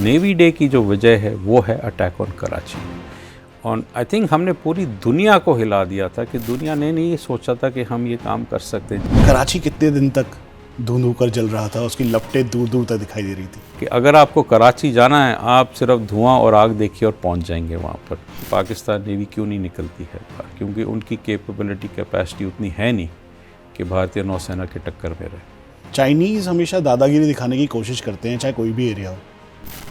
Navy day की जो वजह है वो है अटैक ऑन कराची। और आई थिंक हमने पूरी दुनिया को हिला दिया था कि दुनिया ने नहीं सोचा था कि हम ये काम कर सकते हैं। कराची कितने दिन तक धुंध होकर जल रहा था, उसकी लपटें दूर दूर तक दिखाई दे रही थी कि अगर आपको कराची जाना है आप सिर्फ धुआं और आग देखिए और पहुंच जाएंगे वहाँ पर। पाकिस्तान नेवी क्यों नहीं निकलती है बाहर? क्योंकि उनकी कैपेबिलिटी कैपेसिटी उतनी है नहीं कि भारतीय नौसेना के टक्कर में रहे। चाइनीज़ हमेशा दादागिरी दिखाने की कोशिश करते हैं, चाहे कोई भी एरिया हो।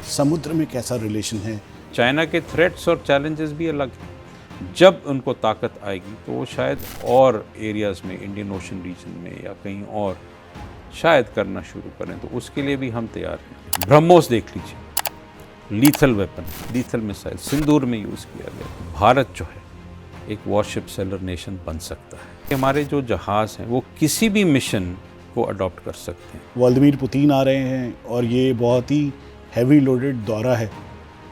समुद्र में कैसा रिलेशन है? चाइना के थ्रेट्स और चैलेंजेस भी अलग हैं। जब उनको ताकत आएगी तो वो शायद और एरियाज़ में, इंडियन ओशन रीजन में या कहीं और शायद करना शुरू करें, तो उसके लिए भी हम तैयार हैं। ब्रह्मोस देख लीजिए, लीथल वेपन, लीथल मिसाइल सिंदूर में यूज़ किया गया। भारत जो है एक वॉरशिप सेलर नेशन बन सकता है। हमारे जो जहाज़ हैं वो किसी भी मिशन को अडॉप्ट कर सकते हैं। व्लादिमीर पुतिन आ रहे हैं और ये बहुत ही हैवी लोडेड दौरा है,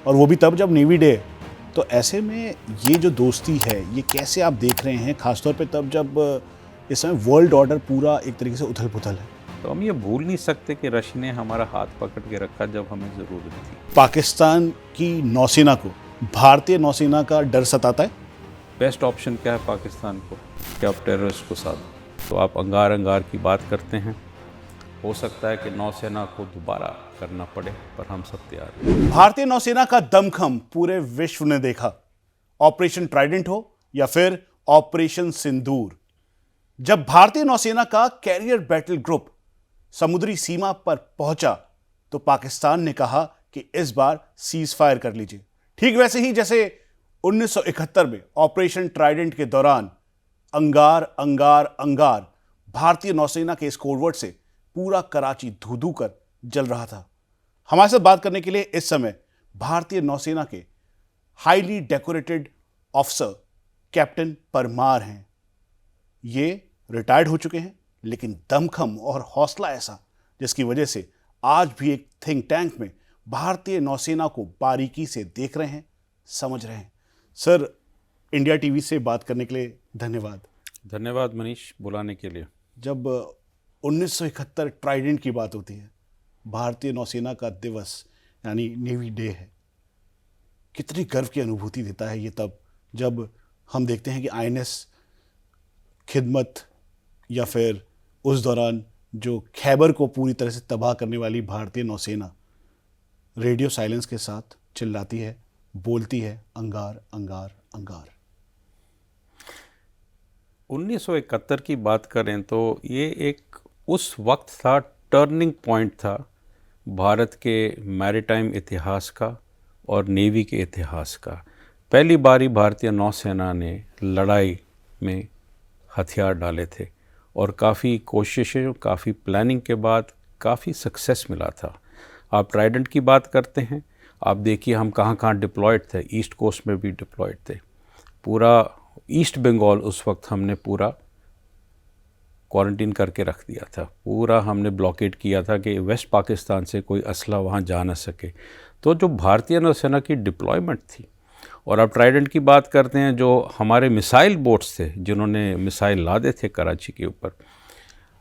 और वो भी तब जब नेवी डे है। तो ऐसे में ये जो दोस्ती है ये कैसे आप देख रहे हैं, खासतौर पे तब जब इस समय वर्ल्ड ऑर्डर पूरा एक तरीके से उथल पुथल है? तो हम ये भूल नहीं सकते कि रशिया ने हमारा हाथ पकड़ के रखा जब हमें ज़रूरत थी। पाकिस्तान की नौसेना को भारतीय नौसेना का डर सताता है? बेस्ट ऑप्शन क्या है पाकिस्तान को कि आप टेररिस्ट को साथ, तो आप अंगार अंगार की बात करते हैं। हो सकता है कि नौसेना को दोबारा करना पड़े, पर हम सब तैयार हैं। भारतीय नौसेना का दमखम पूरे विश्व ने देखा। ऑपरेशन ट्राइडेंट हो या फिर ऑपरेशन सिंदूर, जब भारतीय नौसेना का कैरियर बैटल ग्रुप समुद्री सीमा पर पहुंचा तो पाकिस्तान ने कहा कि इस बार सीज फायर कर लीजिए। ठीक वैसे ही जैसे 1971 में ऑपरेशन ट्राइडेंट के दौरान अंगार अंगार अंगार भारतीय नौसेना के इस कोडवर्ड से पूरा कराची धू धू कर जल रहा था। हमारे साथ बात करने के लिए इस समय भारतीय नौसेना के highly decorated officer captain Parmar हैं। ये रिटायर्ड हो चुके हैं, लेकिन दमखम और हौसला ऐसा जिसकी वजह से आज भी एक थिंक टैंक में भारतीय नौसेना को बारीकी से देख रहे हैं, समझ रहे हैं। सर, इंडिया टीवी से बात करने के लिए धन्यवाद। धन्यवाद मनीष, बुलाने के लिए। जब 1971 ट्राइडेंट की बात होती है, भारतीय नौसेना का दिवस यानी नेवी डे है, कितनी गर्व की अनुभूति देता है ये तब जब हम देखते हैं कि आईएनएस खिदमत या फिर उस दौरान जो खैबर को पूरी तरह से तबाह करने वाली भारतीय नौसेना रेडियो साइलेंस के साथ चिल्लाती है, बोलती है अंगार अंगार अंगार। 1971 की बात करें तो ये एक उस वक्त था, टर्निंग पॉइंट था भारत के मैरीटाइम इतिहास का और नेवी के इतिहास का। पहली बारी भारतीय नौसेना ने लड़ाई में हथियार डाले थे और काफ़ी कोशिशें, काफ़ी प्लानिंग के बाद काफ़ी सक्सेस मिला था। आप ट्राइडेंट की बात करते हैं, आप देखिए हम कहाँ कहाँ डिप्लॉयड थे। ईस्ट कोस्ट में भी डिप्लॉयड थे। पूरा ईस्ट बंगाल उस वक्त हमने पूरा क्वारंटीन करके रख दिया था। पूरा हमने ब्लॉकेड किया था कि वेस्ट पाकिस्तान से कोई असला वहाँ जा ना सके। तो जो भारतीय नौसेना की डिप्लॉयमेंट थी, और अब ट्राइडेंट की बात करते हैं, जो हमारे मिसाइल बोट्स थे जिन्होंने मिसाइल लादे थे कराची के ऊपर,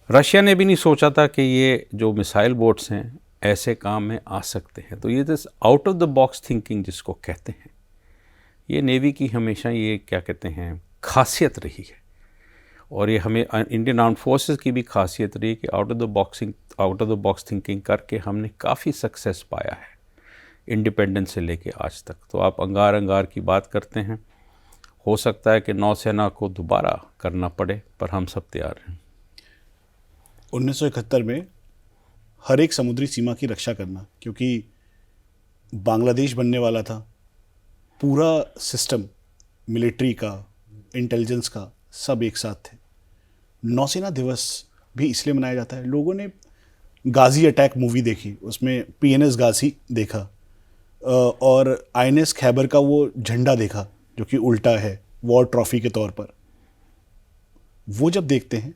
रशिया ने भी नहीं सोचा था कि ये जो मिसाइल बोट्स हैं ऐसे काम में आ सकते हैं। तो ये this out of the box thinking जिसको कहते हैं, ये नेवी की हमेशा ये क्या कहते हैं खासियत रही है, और ये हमें इंडियन आर्म्ड फोर्सेस की भी खासियत रही कि out of the box thinking करके हमने काफ़ी सक्सेस पाया है इंडिपेंडेंस से लेके आज तक। तो आप अंगार अंगार की बात करते हैं, हो सकता है कि नौसेना को दोबारा करना पड़े, पर हम सब तैयार हैं। 1971 में हर एक समुद्री सीमा की रक्षा करना, क्योंकि बांग्लादेश बनने वाला था, पूरा सिस्टम मिलिट्री का, इंटेलिजेंस का, सब एक साथ थे। नौसेना दिवस भी इसलिए मनाया जाता है, लोगों ने गाजी अटैक मूवी देखी, उसमें पीएनएस गाजी देखा और आईएनएस खैबर का वो झंडा देखा जो कि उल्टा है वॉर ट्रॉफी के तौर पर। वो जब देखते हैं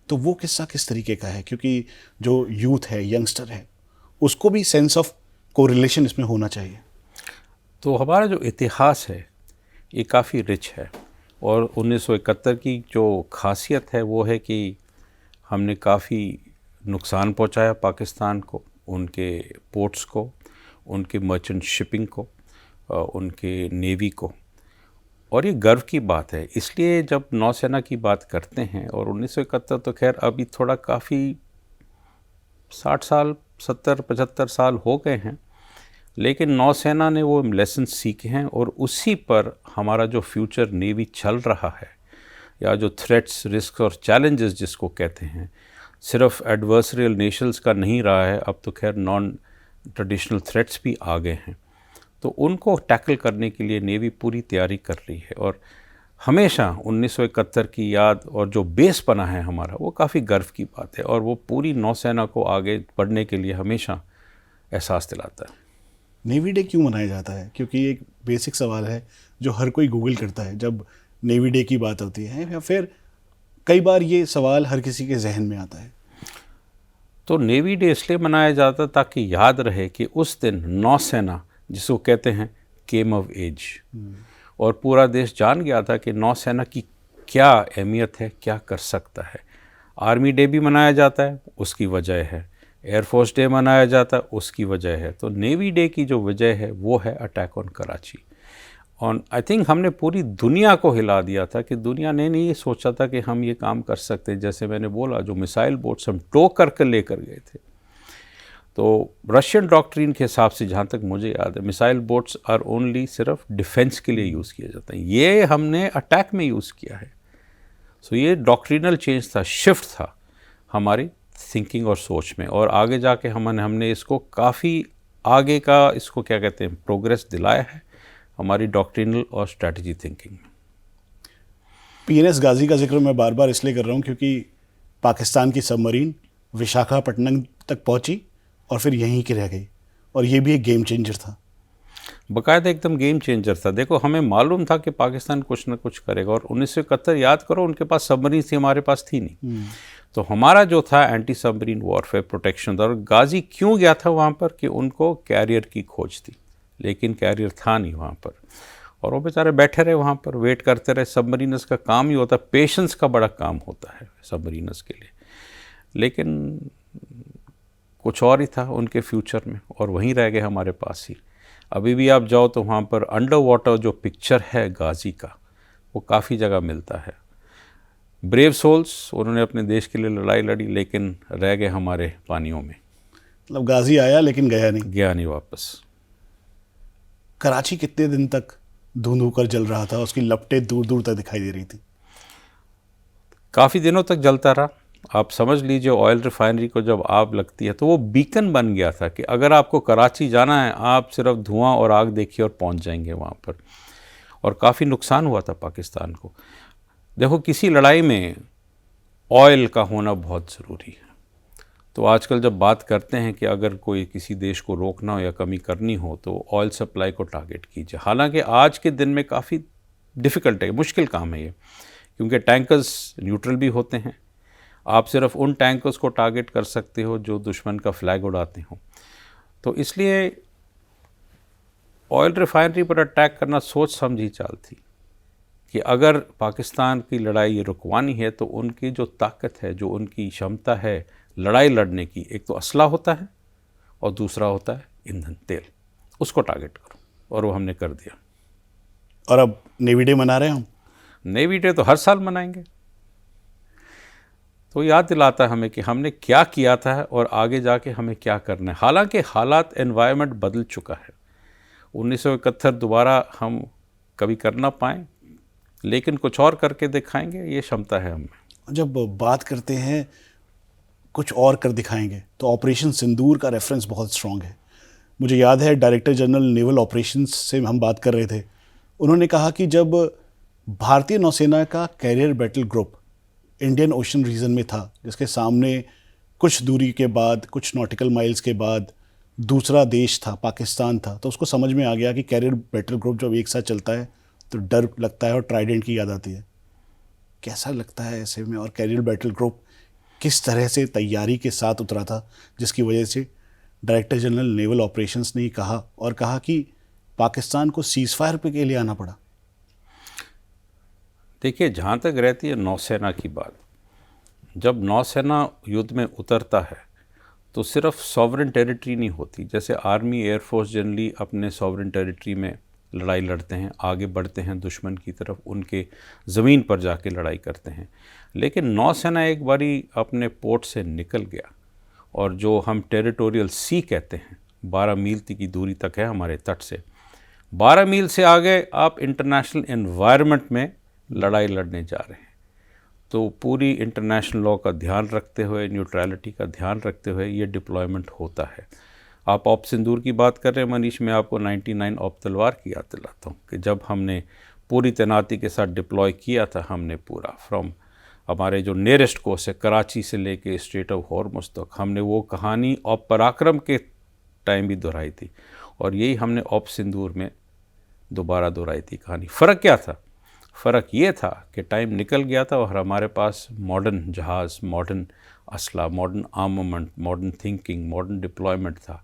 तो वो किस्सा किस तरीके का है, क्योंकि जो यूथ है, यंगस्टर है, उसको भी सेंस ऑफ कोरिलेशन इसमें होना चाहिए। तो हमारा जो इतिहास है ये काफ़ी रिच है, और 1971 की जो खासियत है वो है कि हमने काफ़ी नुकसान पहुंचाया पाकिस्तान को, उनके पोर्ट्स को, उनकी मर्चेंट शिपिंग को, उनके नेवी को। और ये गर्व की बात है। इसलिए जब नौसेना की बात करते हैं, और 1971 तो खैर अभी थोड़ा काफ़ी 60 साल 70-75 साल हो गए हैं, लेकिन नौसेना ने वो लेसन सीखे हैं और उसी पर हमारा जो फ्यूचर नेवी चल रहा है, या जो थ्रेट्स, रिस्क और चैलेंजेस जिसको कहते हैं, सिर्फ एडवर्सरियल नेशंस का नहीं रहा है, अब तो खैर नॉन ट्रेडिशनल थ्रेट्स भी आ गए हैं। तो उनको टैकल करने के लिए नेवी पूरी तैयारी कर रही है। और हमेशा 1971 की याद और जो बेस बना है हमारा, वो काफ़ी गर्व की बात है, और वो पूरी नौसेना को आगे बढ़ने के लिए हमेशा एहसास दिलाता है। नेवी डे क्यों मनाया जाता है? क्योंकि एक बेसिक सवाल है जो हर कोई गूगल करता है जब नेवी डे की बात होती है, या फिर कई बार ये सवाल हर किसी के जहन में आता है। तो नेवी डे इसलिए मनाया जाता ताकि याद रहे कि उस दिन नौसेना, जिसको कहते हैं केम ऑफ एज, और पूरा देश जान गया था कि नौसेना की क्या अहमियत है, क्या कर सकता है। आर्मी डे भी मनाया जाता है, उसकी वजह है। एयरफोर्स डे मनाया जाता है, उसकी वजह है। तो नेवी डे की जो वजह है वो है अटैक ऑन कराची। और आई थिंक हमने पूरी दुनिया को हिला दिया था कि दुनिया ने नहीं ये सोचा था कि हम ये काम कर सकते हैं। जैसे मैंने बोला, जो मिसाइल बोट्स हम टो करके लेकर गए थे, तो रशियन डॉक्ट्रिन के हिसाब से जहाँ तक मुझे याद है, मिसाइल बोट्स आर ओनली सिर्फ डिफेंस के लिए यूज़ किए जाते हैं। ये हमने अटैक में यूज़ किया है। सो ये डॉक्ट्रिनल चेंज था, शिफ्ट था हमारी थिंकिंग और सोच में, और आगे जाके हमने इसको काफ़ी आगे का, इसको क्या कहते हैं, प्रोग्रेस दिलाया है हमारी डॉक्ट्रिनल और स्ट्रैटेजी थिंकिंग में। पीएनएस गाजी का जिक्र मैं बार बार इसलिए कर रहा हूँ क्योंकि पाकिस्तान की सबमरीन विशाखापट्टनम तक पहुँची और फिर यहीं की रह गई, और ये भी एक गेम चेंजर था। बाकायदा एकदम गेम चेंजर था। देखो, हमें मालूम था कि पाकिस्तान कुछ ना कुछ करेगा, और 1971 याद करो, उनके पास सबमरीन थी, हमारे पास थी नहीं। तो हमारा जो था एंटी सबमरीन वॉरफेयर प्रोटेक्शन था। और गाजी क्यों गया था वहाँ पर कि उनको कैरियर की खोज थी, लेकिन कैरियर था नहीं वहाँ पर, और वो बेचारे बैठे रहे वहाँ पर, वेट करते रहे। सबमरीनर्स का काम ही होता है, पेशेंस का बड़ा काम होता है सबमरीनर्स के लिए, लेकिन कुछ और ही था उनके फ्यूचर में, और वहीं रह गए हमारे पास ही। अभी भी आप जाओ तो वहाँ पर अंडर वाटर जो पिक्चर है गाजी का, वो काफ़ी जगह मिलता है। ब्रेव सोल्स, उन्होंने अपने देश के लिए लड़ाई लड़ी, लेकिन रह गए हमारे पानियों में। मतलब गाजी आया लेकिन गया नहीं वापस। कराची कितने दिन तक धुंध होकर जल रहा था? उसकी लपटें दूर दूर तक दिखाई दे रही थी। काफ़ी दिनों तक जलता रहा। आप समझ लीजिए, ऑयल रिफाइनरी को जब आग लगती है तो वो बीकन बन गया था कि अगर आपको कराची जाना है, आप सिर्फ धुआं और आग देखिए और पहुंच जाएंगे वहाँ पर। और काफ़ी नुकसान हुआ था पाकिस्तान को। देखो, किसी लड़ाई में ऑयल का होना बहुत ज़रूरी है। तो आजकल जब बात करते हैं कि अगर कोई किसी देश को रोकना हो या कमी करनी हो तो ऑयल सप्लाई को टारगेट कीजिए। हालांकि आज के दिन में काफ़ी डिफ़िकल्ट है, मुश्किल काम है ये, क्योंकि टैंकर्स न्यूट्रल भी होते हैं। आप सिर्फ उन टैंकर्स को टारगेट कर सकते हो जो दुश्मन का फ्लैग उड़ाते हो। तो इसलिए ऑयल रिफाइनरी पर अटैक करना सोच समझी चाल थी कि अगर पाकिस्तान की लड़ाई रुकवानी है तो उनकी जो ताकत है, जो उनकी क्षमता है लड़ाई लड़ने की, एक तो असला होता है और दूसरा होता है ईंधन, तेल, उसको टारगेट करो, और वो हमने कर दिया। और अब नेवी डे मना रहे हैं हम। नेवी डे तो हर साल मनाएंगे। तो याद दिलाता है हमें कि हमने क्या किया था और आगे जाके हमें क्या करना है। हालांकि हालात, एनवायरनमेंट बदल चुका है। 1971 दोबारा हम कभी कर ना पाएँ, लेकिन कुछ और करके दिखाएंगे, ये क्षमता है हमें। जब बात करते हैं कुछ और कर दिखाएंगे, तो ऑपरेशन सिंदूर का रेफरेंस बहुत स्ट्रॉन्ग है। मुझे याद है डायरेक्टर जनरल नेवल ऑपरेशंस से हम बात कर रहे थे, उन्होंने कहा कि जब भारतीय नौसेना का carrier battle group Indian Ocean region में था, जिसके सामने कुछ दूरी के बाद, कुछ नॉटिकल माइल्स के बाद दूसरा देश था, पाकिस्तान था, तो उसको समझ में आ गया कि कैरियर बैटल ग्रुप जब एक साथ चलता है तो डर लगता है और ट्राइडेंट की याद आती है। कैसा लगता है ऐसे में? और कैरियर बैटल ग्रुप किस तरह से तैयारी के साथ उतरा था, जिसकी वजह से डायरेक्टर जनरल नेवल ऑपरेशंस ने कहा कि पाकिस्तान को सीज़फायर पे के लिए आना पड़ा? देखिए, जहाँ तक रहती है नौसेना की बात, जब नौसेना युद्ध में उतरता है तो सिर्फ सॉवरेन टेरिटरी नहीं होती। जैसे आर्मी एयरफोर्स जनरली अपने सॉवरेन टेरिटरी में लड़ाई लड़ते हैं, आगे बढ़ते हैं दुश्मन की तरफ, उनके ज़मीन पर जाके लड़ाई करते हैं। लेकिन नौसेना एक बारी अपने पोर्ट से निकल गया और जो हम टेरिटोरियल सी कहते हैं, 12 मील की दूरी तक है हमारे तट से, 12 मील से आगे आप इंटरनेशनल एनवायरनमेंट में लड़ाई लड़ने जा रहे हैं। तो पूरी इंटरनेशनल लॉ का ध्यान रखते हुए, न्यूट्रलिटी का ध्यान रखते हुए ये डिप्लॉयमेंट होता है। आप ऑप सिंदूर की बात कर रहे हैं मनीष, मैं आपको 99 ऑप तलवार की याद दिलाता हूँ कि जब हमने पूरी तैनाती के साथ डिप्लॉय किया था, हमने पूरा फ्रॉम हमारे जो नियरेस्ट कोस्ट है कराची से लेके स्ट्रेट ऑफ हॉर्मुज़ तक, हमने वो कहानी ऑप पराक्रम के टाइम भी दोहराई थी और यही हमने ऑप सिंदूर में दोबारा दोहराई थी कहानी। फ़र्क क्या था? फ़र्क ये था कि टाइम निकल गया था और हमारे पास मॉडर्न जहाज़, मॉडर्न असला, modern armament, modern thinking, modern deployment था।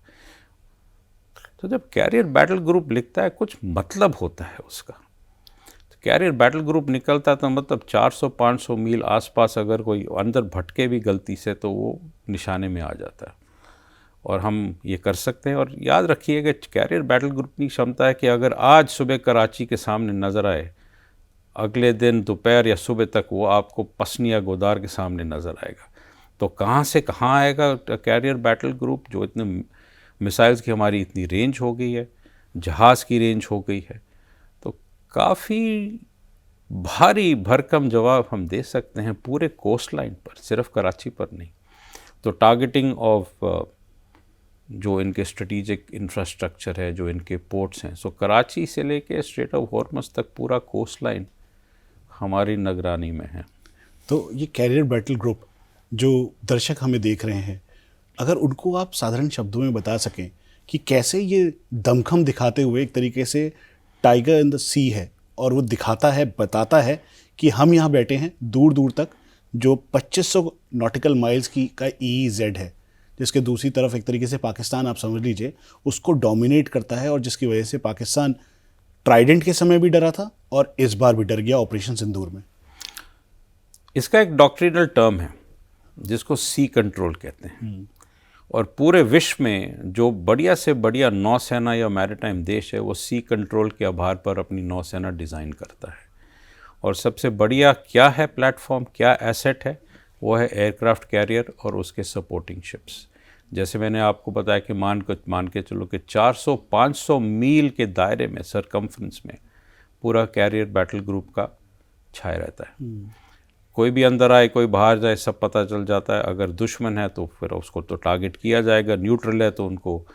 तो जब कैरियर बैटल ग्रुप लिखता है कुछ मतलब होता है उसका। तो कैरियर बैटल ग्रुप निकलता तो मतलब 400-500 मील आसपास अगर कोई अंदर भटके भी गलती से तो वो निशाने में आ जाता है और हम ये कर सकते हैं। और याद रखिए कि कैरियर बैटल ग्रुप की क्षमता है कि अगर आज सुबह कराची के सामने नज़र आए, अगले दिन दोपहर या सुबह तक वो आपको पसनी या गोदार के सामने नज़र आएगा। तो कहाँ से कहाँ आएगा कैरियर बैटल ग्रुप? जो इतने मिसाइल्स की हमारी इतनी रेंज हो गई है, जहाज़ की रेंज हो गई है, तो काफ़ी भारी भरकम जवाब हम दे सकते हैं पूरे कोस्ट लाइन पर, सिर्फ कराची पर नहीं। तो टारगेटिंग ऑफ जो इनके स्ट्रेटिजिक इंफ्रास्ट्रक्चर है, जो इनके पोर्ट्स हैं, सो कराची से लेके स्ट्रेट ऑफ हॉर्मुज़ तक पूरा कोस्ट लाइन हमारी निगरानी में है। तो ये कैरियर बैटल ग्रुप जो दर्शक हमें देख रहे हैं, अगर उनको आप साधारण शब्दों में बता सकें कि कैसे ये दमखम दिखाते हुए एक तरीके से टाइगर इन द सी है और वो दिखाता है, बताता है कि हम यहाँ बैठे हैं दूर दूर तक, जो 2500 नॉटिकल माइल्स की का EEZ है, जिसके दूसरी तरफ एक तरीके से पाकिस्तान आप समझ लीजिए उसको डोमिनेट करता है और जिसकी वजह से पाकिस्तान ट्राइडेंट के समय भी डरा था और इस बार भी डर गया ऑपरेशन सिंदूर में। इसका एक डॉक्ट्रिनल टर्म है जिसको सी कंट्रोल कहते हैं और पूरे विश्व में जो बढ़िया से बढ़िया नौसेना या मैरीटाइम देश है वो सी कंट्रोल के आधार पर अपनी नौसेना डिज़ाइन करता है। और सबसे बढ़िया क्या है प्लेटफॉर्म, क्या एसेट है? वो है एयरक्राफ्ट कैरियर और उसके सपोर्टिंग शिप्स। जैसे मैंने आपको बताया कि मान के चलो कि 400-500 मील के दायरे में, सरकमफ्रेंस में पूरा कैरियर बैटल ग्रुप का छाया रहता है। कोई भी अंदर आए, कोई बाहर जाए, सब पता चल जाता है। अगर दुश्मन है तो फिर उसको तो टारगेट किया जाएगा, न्यूट्रल है तो उनको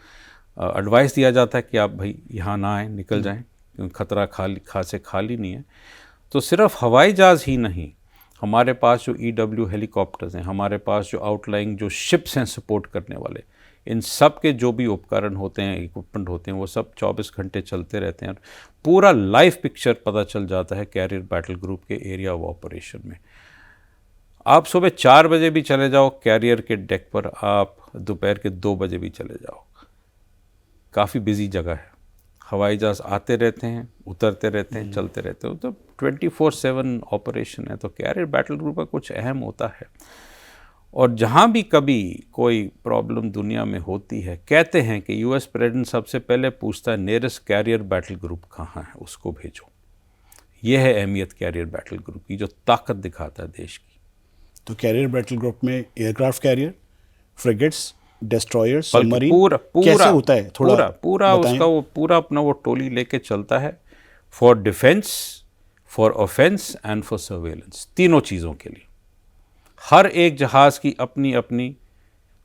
एडवाइस दिया जाता है कि आप भाई यहाँ ना आएँ, निकल जाएं, क्योंकि खतरा खाली नहीं है। तो सिर्फ हवाई जहाज़ ही नहीं, हमारे पास जो EW हेलीकॉप्टर्स हैं, हमारे पास जो आउटलाइंग जो शिप्स हैं सपोर्ट करने वाले, इन सब के जो भी उपकरण होते हैं, इक्विपमेंट होते हैं, वो सब 24 घंटे चलते रहते हैं और पूरा लाइव पिक्चर पता चल जाता है कैरियर बैटल ग्रुप के एरिया ऑफ ऑपरेशन में। आप सुबह 4 बजे भी चले जाओ कैरियर के डेक पर, आप दोपहर के 2 बजे भी चले जाओ, काफ़ी बिजी जगह है। हवाई जहाज़ आते रहते हैं, उतरते रहते हैं, चलते रहते हैं, तो 24/7 ऑपरेशन है। तो कैरियर बैटल ग्रुप का कुछ अहम होता है। और जहाँ भी कभी कोई प्रॉब्लम दुनिया में होती है, कहते हैं कि US प्रेसिडेंट सबसे पहले पूछता है नियरेस्ट कैरियर बैटल ग्रुप कहाँ है, उसको भेजो। ये है अहमियत कैरियर बैटल ग्रुप की, जो ताकत दिखाता है देश की। तो कैरियर बैटल ग्रुप में aircraft carrier, frigates, destroyer, submarine, कैसे होता है थोड़ा पूरा उसका वो पूरा अपना वो टोली लेके चलता है for defence, for offence and for surveillance, तीनों चीज़ों के लिए। हर एक जहाज़ की अपनी अपनी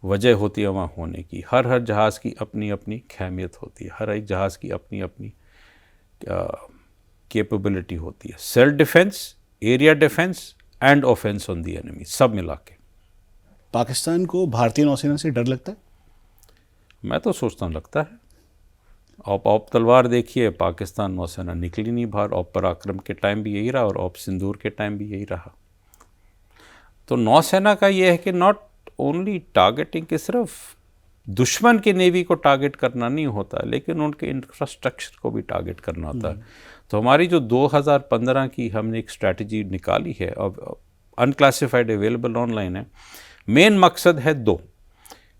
वजह होती है वहाँ होने की, हर जहाज़ की अपनी अपनी खैमियत होती है, हर एक जहाज़ की अपनी अपनी कैपेबिलिटी होती है। Self defence, area defence and offence on the enemy, सब मिला के। पाकिस्तान को भारतीय नौसेना से डर लगता है? मैं तो सोचता हूँ लगता है। ऑप तलवार देखिए, पाकिस्तान नौसेना निकली नहीं बाहर। ऑप पराक्रम के टाइम भी यही रहा और ऑप सिंदूर के टाइम भी यही रहा। तो नौसेना का ये है कि नॉट ओनली टारगेटिंग, कि सिर्फ दुश्मन के नेवी को टारगेट करना नहीं होता, लेकिन उनके इंफ्रास्ट्रक्चर को भी टारगेट करना होता है। तो हमारी जो 2015 की हमने एक स्ट्रैटेजी निकाली है, अब अनक्लासिफाइड अवेलेबल ऑनलाइन है। मेन मकसद है 2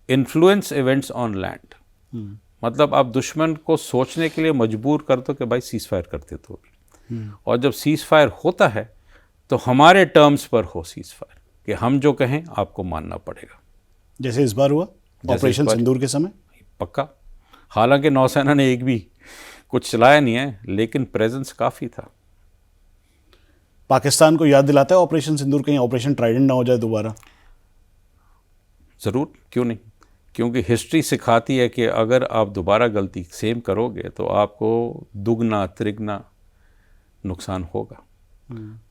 इन्फ्लुएंस इवेंट्स ऑन लैंड, मतलब आप दुश्मन को सोचने के लिए मजबूर कर दो कि भाई सीज फायर करते तो भी, और जब सीज फायर होता है तो हमारे टर्म्स पर हो सीज फायर, कि हम जो कहें आपको मानना पड़ेगा। जैसे इस बार हुआ ऑपरेशन सिंदूर के समय। पक्का, हालांकि नौसेना ने एक भी कुछ चलाया नहीं है, लेकिन प्रेजेंस काफ़ी था। पाकिस्तान को याद दिलाता है ऑपरेशन सिंदूर, कहीं ऑपरेशन ट्राइडेंट ना हो जाए दोबारा। ज़रूर, क्यों नहीं, क्योंकि हिस्ट्री सिखाती है कि अगर आप दोबारा गलती सेम करोगे तो आपको दुगना तिगना नुकसान होगा।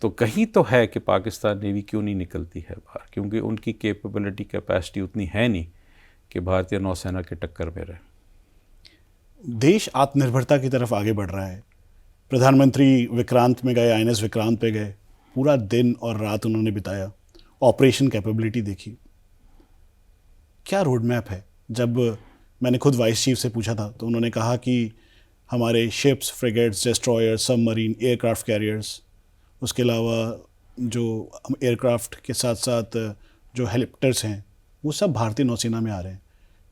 तो कहीं तो है कि पाकिस्तान नेवी क्यों नहीं निकलती है बाहर, क्योंकि उनकी कैपेबिलिटी कैपेसिटी उतनी है नहीं कि भारतीय नौसेना के टक्कर में रहे। देश आत्मनिर्भरता की तरफ आगे बढ़ रहा है। प्रधानमंत्री विक्रांत में गए, INS विक्रांत पे गए, पूरा दिन और रात उन्होंने बिताया, ऑपरेशन कैपेबिलिटी देखी। क्या रोड मैप है? जब मैंने खुद वाइस चीफ से पूछा था तो उन्होंने कहा कि हमारे ships, frigates, destroyer, submarine, aircraft carriers, उसके अलावा जो एयरक्राफ्ट के साथ साथ जो हेलीकॉप्टर्स हैं वो सब भारतीय नौसेना में आ रहे हैं।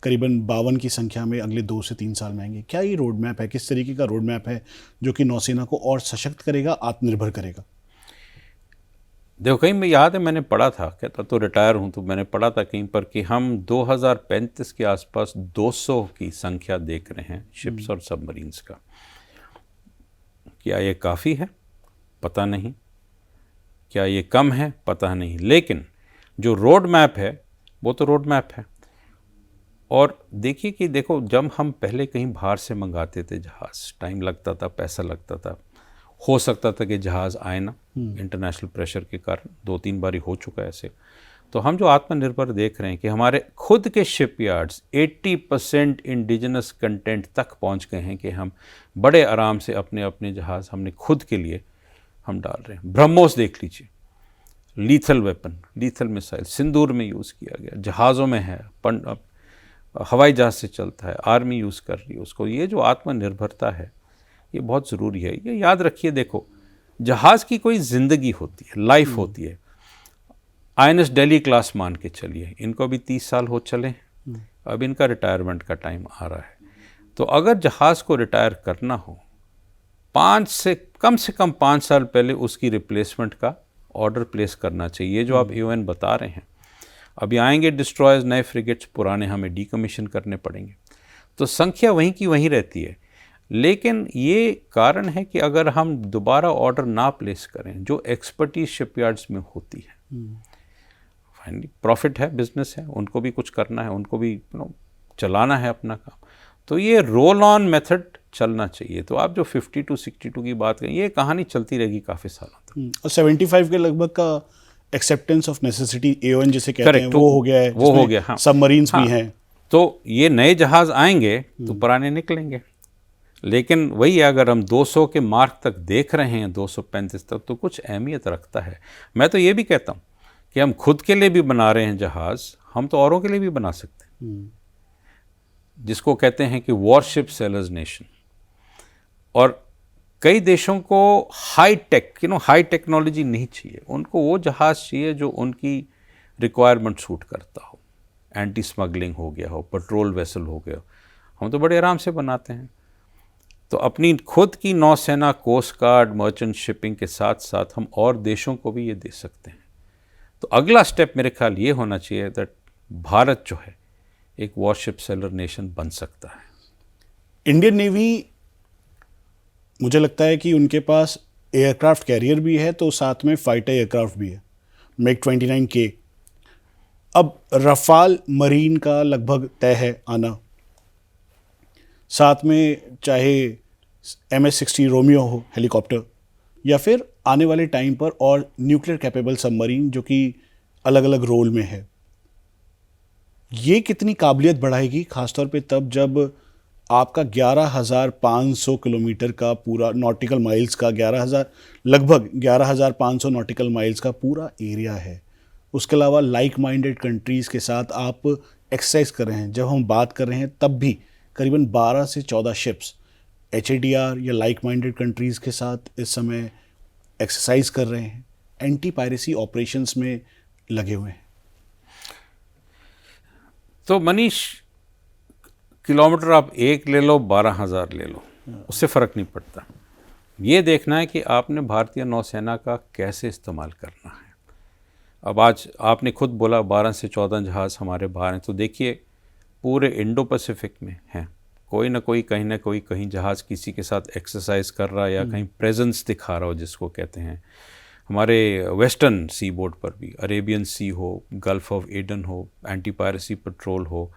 करीबन 52 की संख्या में अगले 2 से 3 साल में आएंगे। क्या ये रोड मैप है? किस तरीके का रोड मैप है जो कि नौसेना को और सशक्त करेगा, आत्मनिर्भर करेगा? देखो, कहीं मैं याद है मैंने पढ़ा था, कहता तो रिटायर हूँ, तो मैंने पढ़ा था कहीं पर कि हम 2035 के आसपास 200 की संख्या देख रहे हैं शिप्स और सबमरीन्स का। क्या ये काफ़ी है? पता नहीं। क्या ये कम है? पता नहीं। लेकिन जो रोड मैप है वो तो रोड मैप है। और देखिए कि देखो, जब हम पहले कहीं बाहर से मंगाते थे जहाज़, टाइम लगता था, पैसा लगता था, हो सकता था कि जहाज़ आए ना, इंटरनेशनल प्रेशर के कारण 2-3 बारी हो चुका है ऐसे। तो हम जो आत्मनिर्भर देख रहे हैं कि हमारे खुद के शिपयार्ड्स 80% इंडिजिनस कंटेंट तक पहुंच गए हैं कि हम बड़े आराम से अपने अपने जहाज़ हमने खुद के लिए हम डाल रहे हैं। ब्रह्मोस देख लीजिए, लीथल वेपन, लीथल मिसाइल सिंदूर में यूज़ किया गया, जहाज़ों में है, हवाई जहाज़ से चलता है, आर्मी यूज़ कर रही है उसको। ये जो आत्मनिर्भरता है ये बहुत ज़रूरी है। ये याद रखिए, देखो जहाज़ की कोई ज़िंदगी होती है, लाइफ होती है। INS दिल्ली क्लास मान के चलिए, इनको भी 30 साल हो चले, अब इनका रिटायरमेंट का टाइम आ रहा है। तो अगर जहाज़ को रिटायर करना हो, 5 से कम 5 साल पहले उसकी रिप्लेसमेंट का ऑर्डर प्लेस करना चाहिए। ये जो आप UN बता रहे हैं, अभी आएंगे डिस्ट्रॉयर्स, नए फ्रिगेट्स, पुराने हमें डीकमीशन करने पड़ेंगे, तो संख्या वहीं की वहीं रहती है। लेकिन ये कारण है कि अगर हम दोबारा ऑर्डर ना प्लेस करें, जो एक्सपर्टीज शिपयार्ड्स में होती है, फाइनली प्रॉफिट है, बिजनेस है, उनको भी कुछ करना है, उनको भी चलाना है अपना काम, तो ये रोल ऑन मेथड चलना चाहिए। तो आप जो 52-62 की बात करें, ये कहानी चलती रहेगी काफ़ी सालों तक। और 75 के लगभग का एक्सेप्टेंस ऑफ नेसेसिटी AON जिसे कहते हैं, वो हो गया है, वो हो गया। हाँ, सबमरीन्स भी हैं। तो ये नए जहाज़ आएंगे तो पुराने निकलेंगे। लेकिन वही है, अगर हम 200 के मार्क तक देख रहे हैं, 235 तक, तो कुछ अहमियत रखता है। मैं तो ये भी कहता हूँ कि हम खुद के लिए भी बना रहे हैं जहाज़, हम तो औरों के लिए भी बना सकते हैं, जिसको कहते हैं कि वॉरशिप सेलर्स नेशन। और कई देशों को हाई टेक, हाई टेक्नोलॉजी नहीं चाहिए, उनको वो जहाज़ चाहिए जो उनकी रिक्वायरमेंट सूट करता हो। एंटी स्मगलिंग हो गया हो, पेट्रोल वेसल हो गया, हम तो बड़े आराम से बनाते हैं। तो अपनी खुद की नौसेना, कोस्ट गार्ड, मर्चेंट शिपिंग के साथ साथ हम और देशों को भी ये दे सकते हैं। तो अगला स्टेप मेरे ख्याल ये होना चाहिए दैट भारत जो है एक वॉरशिप सेलर नेशन बन सकता है। इंडियन नेवी, मुझे लगता है कि उनके पास एयरक्राफ्ट कैरियर भी है, तो साथ में फाइटर एयरक्राफ्ट भी है, MiG-29K। अब रफाल मरीन का लगभग तय है आना, साथ में चाहे MS-60 रोमियो हो हेलीकॉप्टर, या फिर आने वाले टाइम पर और न्यूक्लियर कैपेबल सबमरीन जो कि अलग अलग रोल में है। ये कितनी काबिलियत बढ़ाएगी, खासतौर पे तब जब आपका 11,500 किलोमीटर का पूरा नॉटिकल माइल्स का लगभग 11,500 नॉटिकल माइल्स का पूरा एरिया है। उसके अलावा लाइक माइंडेड कंट्रीज़ के साथ आप एक्सरसाइज कर रहे हैं। जब हम बात कर रहे हैं तब भी करीबन 12 से 14 शिप्स HADR या लाइक माइंडेड कंट्रीज़ के साथ इस समय एक्सरसाइज कर रहे हैं, एंटी पायरेसी ऑपरेशंस में लगे हुए हैं। तो मनीष, किलोमीटर आप 1 ले लो, 12,000 ले लो, उससे फ़र्क नहीं पड़ता। ये देखना है कि आपने भारतीय नौसेना का कैसे इस्तेमाल करना है। अब आज आपने खुद बोला 12 से 14 जहाज़ हमारे बाहर हैं, तो देखिए पूरे इंडो पैसिफिक में हैं, कोई ना कोई कहीं ना कोई कहीं जहाज़ किसी के साथ एक्सरसाइज कर रहा है या कहीं प्रेजेंस दिखा रहा हो, जिसको कहते हैं। हमारे वेस्टर्न सी बोर्ड पर भी, अरेबियन सी हो, गल्फ ऑफ एडन हो, एंटी पायरेसी पेट्रोल हो,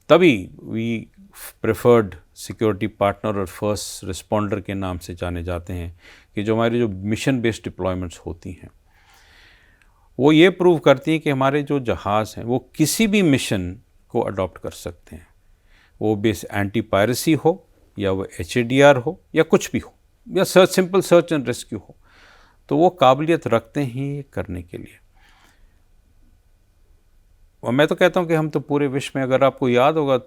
तभी वी प्रेफर्ड सिक्योरिटी पार्टनर और फर्स्ट रिस्पॉन्डर के नाम से जाने जाते हैं कि जो हमारी जो मिशन बेस्ड डिप्लॉयमेंट्स होती हैं वो ये प्रूव करती हैं कि हमारे जो जहाज़ हैं वो किसी भी मिशन को अडॉप्ट कर सकते हैं, वो बेस एंटी पायरेसी हो या वो HADR हो या कुछ भी हो या सिंपल सर्च एंड रेस्क्यू हो, तो वो काबिलियत रखते हैं ये करने के लिए। और मैं तो कहता हूँ कि हम तो पूरे विश्व में, अगर आपको याद होगा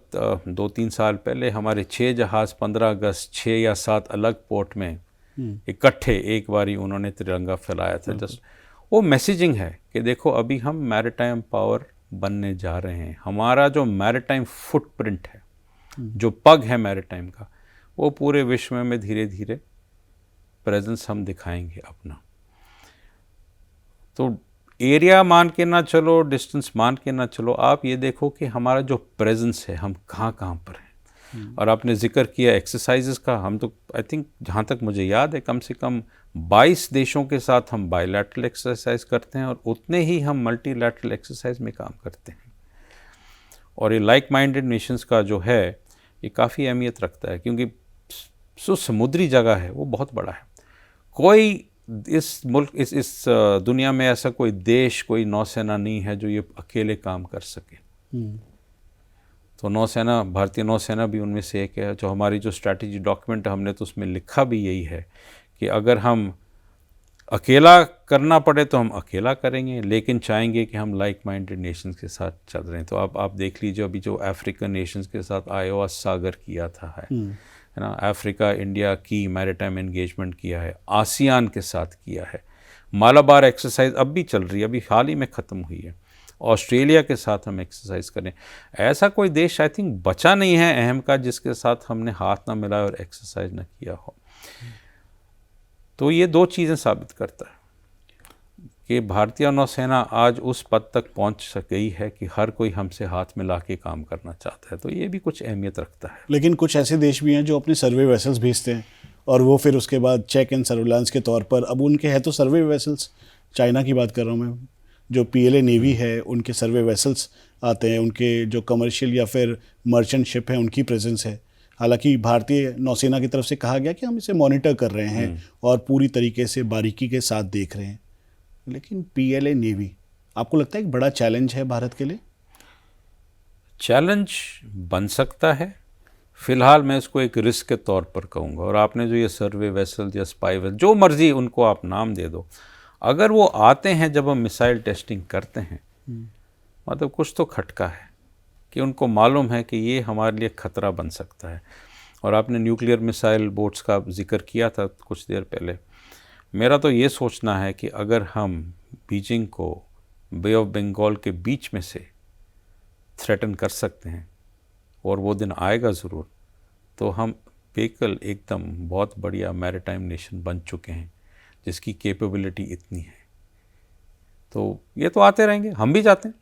2-3 साल पहले हमारे 6 जहाज़ 15 अगस्त 6 या 7 अलग पोर्ट में इकट्ठे एक बारी उन्होंने तिरंगा फैलाया था। जस्ट वो मैसेजिंग है कि देखो अभी हम मैरीटाइम पावर बनने जा रहे हैं। हमारा जो मैरीटाइम फुटप्रिंट है, जो पग है मैरीटाइम का, वो पूरे विश्व में धीरे धीरे प्रेजेंस हम दिखाएंगे अपना। तो एरिया मान के ना चलो, डिस्टेंस मान के ना चलो, आप ये देखो कि हमारा जो प्रेजेंस है हम कहाँ कहाँ पर हैं। और आपने जिक्र किया एक्सरसाइजेस का, हम तो आई थिंक जहाँ तक मुझे याद है कम से कम 22 देशों के साथ हम बायलैटरल एक्सरसाइज करते हैं और उतने ही हम मल्टीलैटरल एक्सरसाइज में काम करते हैं। और ये लाइक माइंडेड नेशंस का जो है ये काफ़ी अहमियत रखता है, क्योंकि जो समुद्री जगह है वो बहुत बड़ा है। कोई इस मुल्क इस दुनिया में ऐसा कोई देश, कोई नौसेना नहीं है जो ये अकेले काम कर सके। तो नौसेना, भारतीय नौसेना भी उनमें से एक है। जो हमारी जो स्ट्रैटेजी डॉक्यूमेंट है, हमने तो उसमें लिखा भी यही है कि अगर हम अकेला करना पड़े तो हम अकेला करेंगे, लेकिन चाहेंगे कि हम लाइक माइंडेड नेशंस के साथ चल रहे हैं। तो आप देख लीजिए अभी जो अफ्रीकन नेशंस के साथ आयोवा सागर किया था है ना, अफ्रीका इंडिया की मैरीटाइम एंगेजमेंट किया है, आसियान के साथ किया है, मालाबार एक्सरसाइज अब भी चल रही है, अभी हाल ही में ख़त्म हुई है, ऑस्ट्रेलिया के साथ हम एक्सरसाइज करें। ऐसा कोई देश आई थिंक बचा नहीं है अहम का जिसके साथ हमने हाथ ना मिलाया और एक्सरसाइज ना किया हो। तो ये 2 चीज़ें साबित करता है कि भारतीय नौसेना आज उस पद तक पहुंच गई है कि हर कोई हमसे हाथ मिला के काम करना चाहता है। तो ये भी कुछ अहमियत रखता है। लेकिन कुछ ऐसे देश भी हैं जो अपने सर्वे वेसल्स भेजते हैं और वो फिर उसके बाद चेक एंड सर्विलांस के तौर पर, अब उनके हैं तो सर्वे वेसल्स, चाइना की बात कर रहा हूँ मैं, जो PLA नेवी है उनके सर्वे वेसल्स आते हैं, उनके जो कमर्शियल या फिर मर्चेंट शिप हैं उनकी प्रेजेंस है। हालांकि भारतीय नौसेना की तरफ से कहा गया कि हम इसे मॉनिटर कर रहे हैं और पूरी तरीके से बारीकी के साथ देख रहे हैं, लेकिन PLA नेवी आपको लगता है एक बड़ा चैलेंज है भारत के लिए? चैलेंज बन सकता है, फिलहाल मैं इसको एक रिस्क के तौर पर कहूँगा। और आपने जो ये सर्वे वेसल या स्पाई वेसल, जो मर्जी उनको आप नाम दे दो, अगर वो आते हैं जब हम मिसाइल टेस्टिंग करते हैं, मतलब कुछ तो खटका है कि उनको मालूम है कि ये हमारे लिए ख़तरा बन सकता है। और आपने न्यूक्लियर मिसाइल बोट्स का जिक्र किया था कुछ देर पहले। मेरा तो ये सोचना है कि अगर हम बीजिंग को बे ऑफ बंगाल के बीच में से थ्रेटन कर सकते हैं, और वो दिन आएगा ज़रूर, तो हम बेकल एकदम बहुत बढ़िया मैरीटाइम नेशन बन चुके हैं जिसकी कैपेबिलिटी इतनी है। तो ये तो आते रहेंगे, हम भी जाते हैं,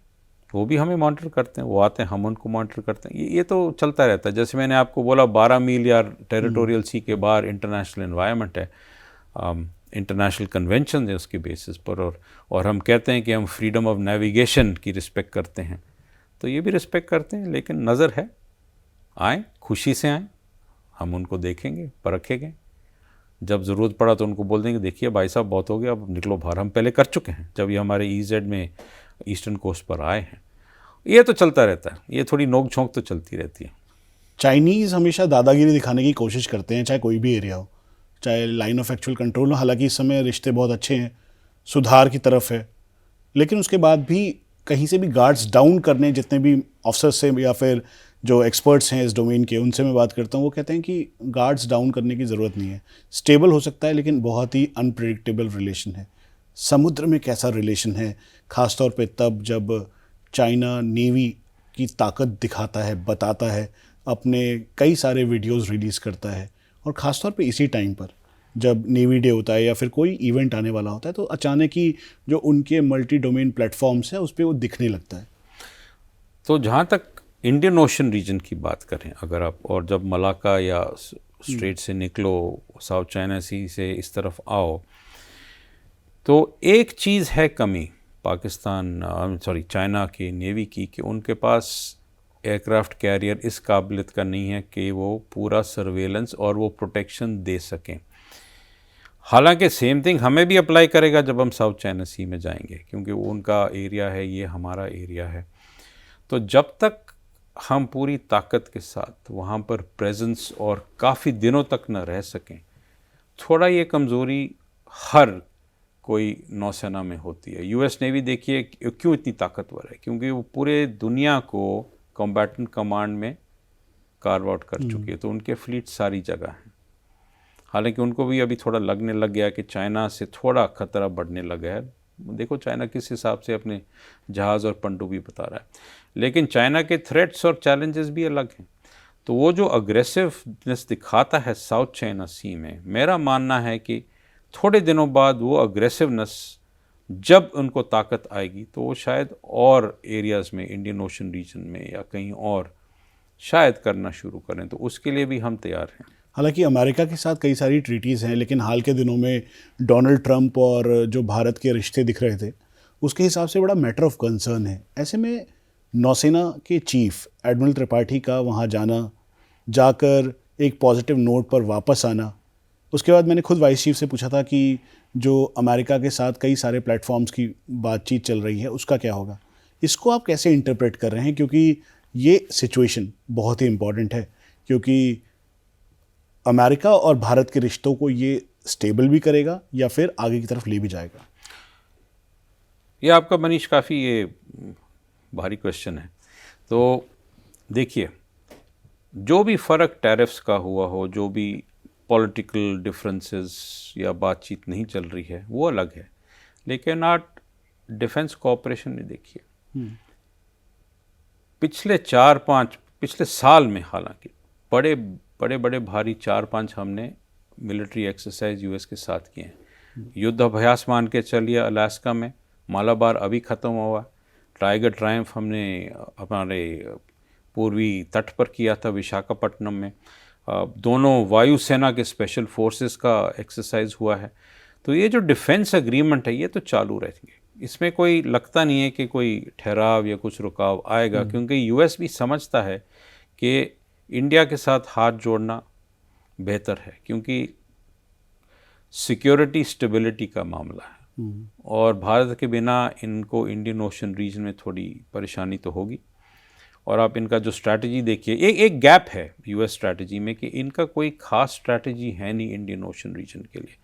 वो भी हमें मॉनिटर करते हैं, वो आते हैं हम उनको मॉनिटर करते हैं। ये तो चलता रहता है। जैसे मैंने आपको बोला 12 मील या टेरिटोरियल सी के बाहर इंटरनेशनल एनवायरनमेंट है, इंटरनेशनल कन्वेंशन है उसके बेसिस पर, और हम कहते हैं कि हम फ्रीडम ऑफ नेविगेशन की रिस्पेक्ट करते हैं, तो ये भी रिस्पेक्ट करते हैं। लेकिन नज़र है, आएँ, खुशी से आएँ, हम उनको देखेंगे, परखेंगे, जब ज़रूरत पड़ा तो उनको बोल देंगे देखिए भाई साहब बहुत हो गया, अब निकलो बाहर। हम पहले कर चुके हैं जब ये हमारे EZ में ईस्टर्न कोस्ट पर आए हैं। ये तो चलता रहता है, ये थोड़ी नोक झोंक तो चलती रहती है। चाइनीज़ हमेशा दादागिरी दिखाने की कोशिश करते हैं, चाहे कोई भी एरिया हो, चाहे लाइन ऑफ एक्चुअल कंट्रोल हो। हालांकि इस समय रिश्ते बहुत अच्छे हैं, सुधार की तरफ है, लेकिन उसके बाद भी कहीं से भी गार्ड्स डाउन करने, जितने भी ऑफिसर्स से या फिर जो एक्सपर्ट्स हैं इस डोमेन के, उनसे मैं बात करता हूँ, वो कहते हैं कि गार्ड्स डाउन करने की ज़रूरत नहीं है। स्टेबल हो सकता है लेकिन बहुत ही अनप्रेडिक्टेबल रिलेशन है। समुद्र में कैसा रिलेशन है, ख़ासतौर पे तब जब चाइना नेवी की ताकत दिखाता है, बताता है, अपने कई सारे वीडियोस रिलीज़ करता है, और ख़ासतौर पे इसी टाइम पर जब नेवी डे होता है या फिर कोई इवेंट आने वाला होता है, तो अचानक ही जो उनके मल्टी डोमेन प्लेटफॉर्म्स हैं उस पर वो दिखने लगता है। तो जहाँ तक इंडियन ओशन रीजन की बात करें अगर आप, और जब मलाका या स्ट्रेट से निकलो, साउथ चाइना सी से इस तरफ आओ, तो एक चीज़ है कमी पाकिस्तान चाइना की नेवी की, कि उनके पास एयरक्राफ्ट कैरियर इस काबिलियत का नहीं है कि वो पूरा सर्वेलेंस और वो प्रोटेक्शन दे सकें। हालांकि सेम थिंग हमें भी अप्लाई करेगा जब हम साउथ चाइना सी में जाएंगे, क्योंकि वो उनका एरिया है, ये हमारा एरिया है। तो जब तक हम पूरी ताकत के साथ वहाँ पर प्रेजेंस और काफ़ी दिनों तक न रह सकें, थोड़ा ये कमज़ोरी हर कोई नौसेना में होती है। यूएस नेवी देखिए क्यों इतनी ताकतवर है, क्योंकि वो पूरे दुनिया को कॉम्बैटेंट कमांड में कार्व आउट कर चुकी है, तो उनके फ्लीट सारी जगह हैं। हालांकि उनको भी अभी थोड़ा लगने लग गया कि चाइना से थोड़ा खतरा बढ़ने लगा है। देखो चाइना किस हिसाब से अपने जहाज़ और पनडुब्बी बता रहा है, लेकिन चाइना के थ्रेट्स और चैलेंजेस भी अलग हैं। तो वो जो अग्रेसिवनेस दिखाता है साउथ चाइना सी में, मेरा मानना है कि थोड़े दिनों बाद वो अग्रेसिवनेस जब उनको ताकत आएगी तो वो शायद और एरियाज़ में, इंडियन ओशन रीजन में या कहीं और शायद करना शुरू करें, तो उसके लिए भी हम तैयार हैं। हालांकि अमेरिका के साथ कई सारी ट्रीटीज़ हैं, लेकिन हाल के दिनों में डोनाल्ड ट्रंप और जो भारत के रिश्ते दिख रहे थे, उसके हिसाब से बड़ा मैटर ऑफ कंसर्न है। ऐसे में नौसेना के चीफ एडमिरल त्रिपाठी का वहाँ जाना, जाकर एक पॉजिटिव नोट पर वापस आना, उसके बाद मैंने खुद वाइस चीफ से पूछा था कि जो अमेरिका के साथ कई सारे प्लेटफॉर्म्स की बातचीत चल रही है उसका क्या होगा। इसको आप कैसे इंटरप्रेट कर रहे हैं, क्योंकि ये सिचुएशन बहुत ही इम्पॉर्टेंट है, क्योंकि अमेरिका और भारत के रिश्तों को ये स्टेबल भी करेगा या फिर आगे की तरफ ले भी जाएगा। ये आपका मनीष काफ़ी ये भारी क्वेश्चन है। तो देखिए, जो भी फ़र्क टैरिफ्स का हुआ हो, जो भी पॉलिटिकल डिफरेंसेस या बातचीत नहीं चल रही है, वो अलग है, लेकिन आप डिफेंस कोऑपरेशन में देखिए, पिछले साल में हालांकि बड़े भारी 4-5 हमने मिलिट्री एक्सरसाइज यूएस के साथ किए हैं। युद्ध अभ्यास मान के चलिए, अलास्का में मालाबार अभी ख़त्म हुआ, टाइगर ट्रायम्फ हमने हमारे पूर्वी तट पर किया था विशाखापट्टनम में, दोनों वायुसेना के स्पेशल फोर्सेस का एक्सरसाइज हुआ है। तो ये जो डिफेंस एग्रीमेंट है ये तो चालू रहेंगे, इसमें कोई लगता नहीं है कि कोई ठहराव या कुछ रुकाव आएगा, क्योंकि यूएस भी समझता है कि इंडिया के साथ हाथ जोड़ना बेहतर है, क्योंकि सिक्योरिटी स्टेबिलिटी का मामला है, और भारत के बिना इनको इंडियन ओशन रीजन में थोड़ी परेशानी तो होगी। और आप इनका जो स्ट्रैटेजी देखिए, एक गैप है यूएस स्ट्रैटेजी में कि इनका कोई ख़ास स्ट्रैटेजी है नहीं इंडियन ओशन रीजन के लिए।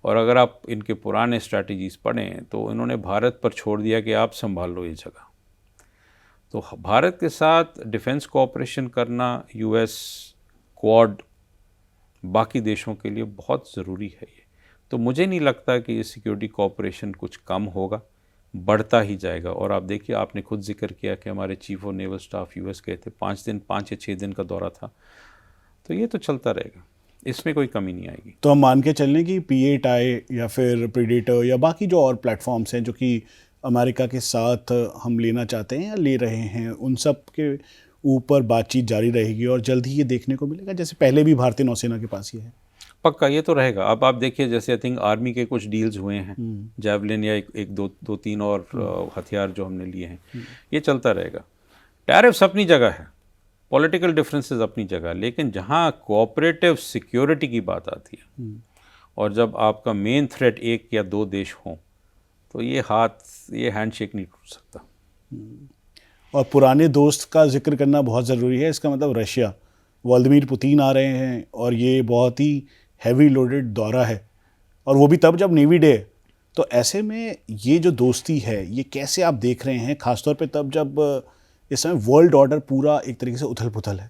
और अगर आप इनके पुराने स्ट्रैटेजीज़ पढ़ें तो इन्होंने भारत पर छोड़ दिया कि आप संभाल लो ये जगह। तो भारत के साथ डिफेंस कोऑपरेशन करना यूएस, क्वाड, बाकी देशों के लिए बहुत ज़रूरी है ये। तो मुझे नहीं लगता कि ये सिक्योरिटी कोऑपरेशन कुछ कम होगा, बढ़ता ही जाएगा। और आप देखिए, आपने खुद जिक्र किया कि हमारे chief of naval staff US गए थे, 5 या 6 दिन का दौरा था, तो ये तो चलता रहेगा, इसमें कोई कमी नहीं आएगी। तो हम मान के चलने कि P8I या फिर प्रीडेटर या बाकी जो और प्लेटफॉर्म्स हैं जो कि अमेरिका के साथ हम लेना चाहते हैं या ले रहे हैं, उन सब के ऊपर बातचीत जारी रहेगी और जल्द ही ये देखने को मिलेगा, जैसे पहले भी भारतीय नौसेना के पास ये है। पक्का ये तो रहेगा। अब आप देखिए, जैसे आई थिंक आर्मी के कुछ डील्स हुए हैं, जैवलिन या एक दो तीन और हथियार जो हमने लिए हैं, ये चलता रहेगा। टैरिफ्स अपनी जगह है, पॉलिटिकल डिफरेंसेस अपनी जगह, लेकिन जहाँ कोऑपरेटिव सिक्योरिटी की बात आती है और जब आपका मेन थ्रेट 1 या 2 देश हों, तो ये हैंडशेक नहीं टूट सकता। और पुराने दोस्त का जिक्र करना बहुत ज़रूरी है। इसका मतलब रशिया, व्लादिमीर पुतिन आ रहे हैं और ये बहुत ही हैवी लोडेड दौरा है, और वो भी तब जब नेवी डे है। तो ऐसे में ये जो दोस्ती है ये कैसे आप देख रहे हैं, खासतौर पे तब जब इस समय वर्ल्ड ऑर्डर पूरा एक तरीके से उथल पुथल है।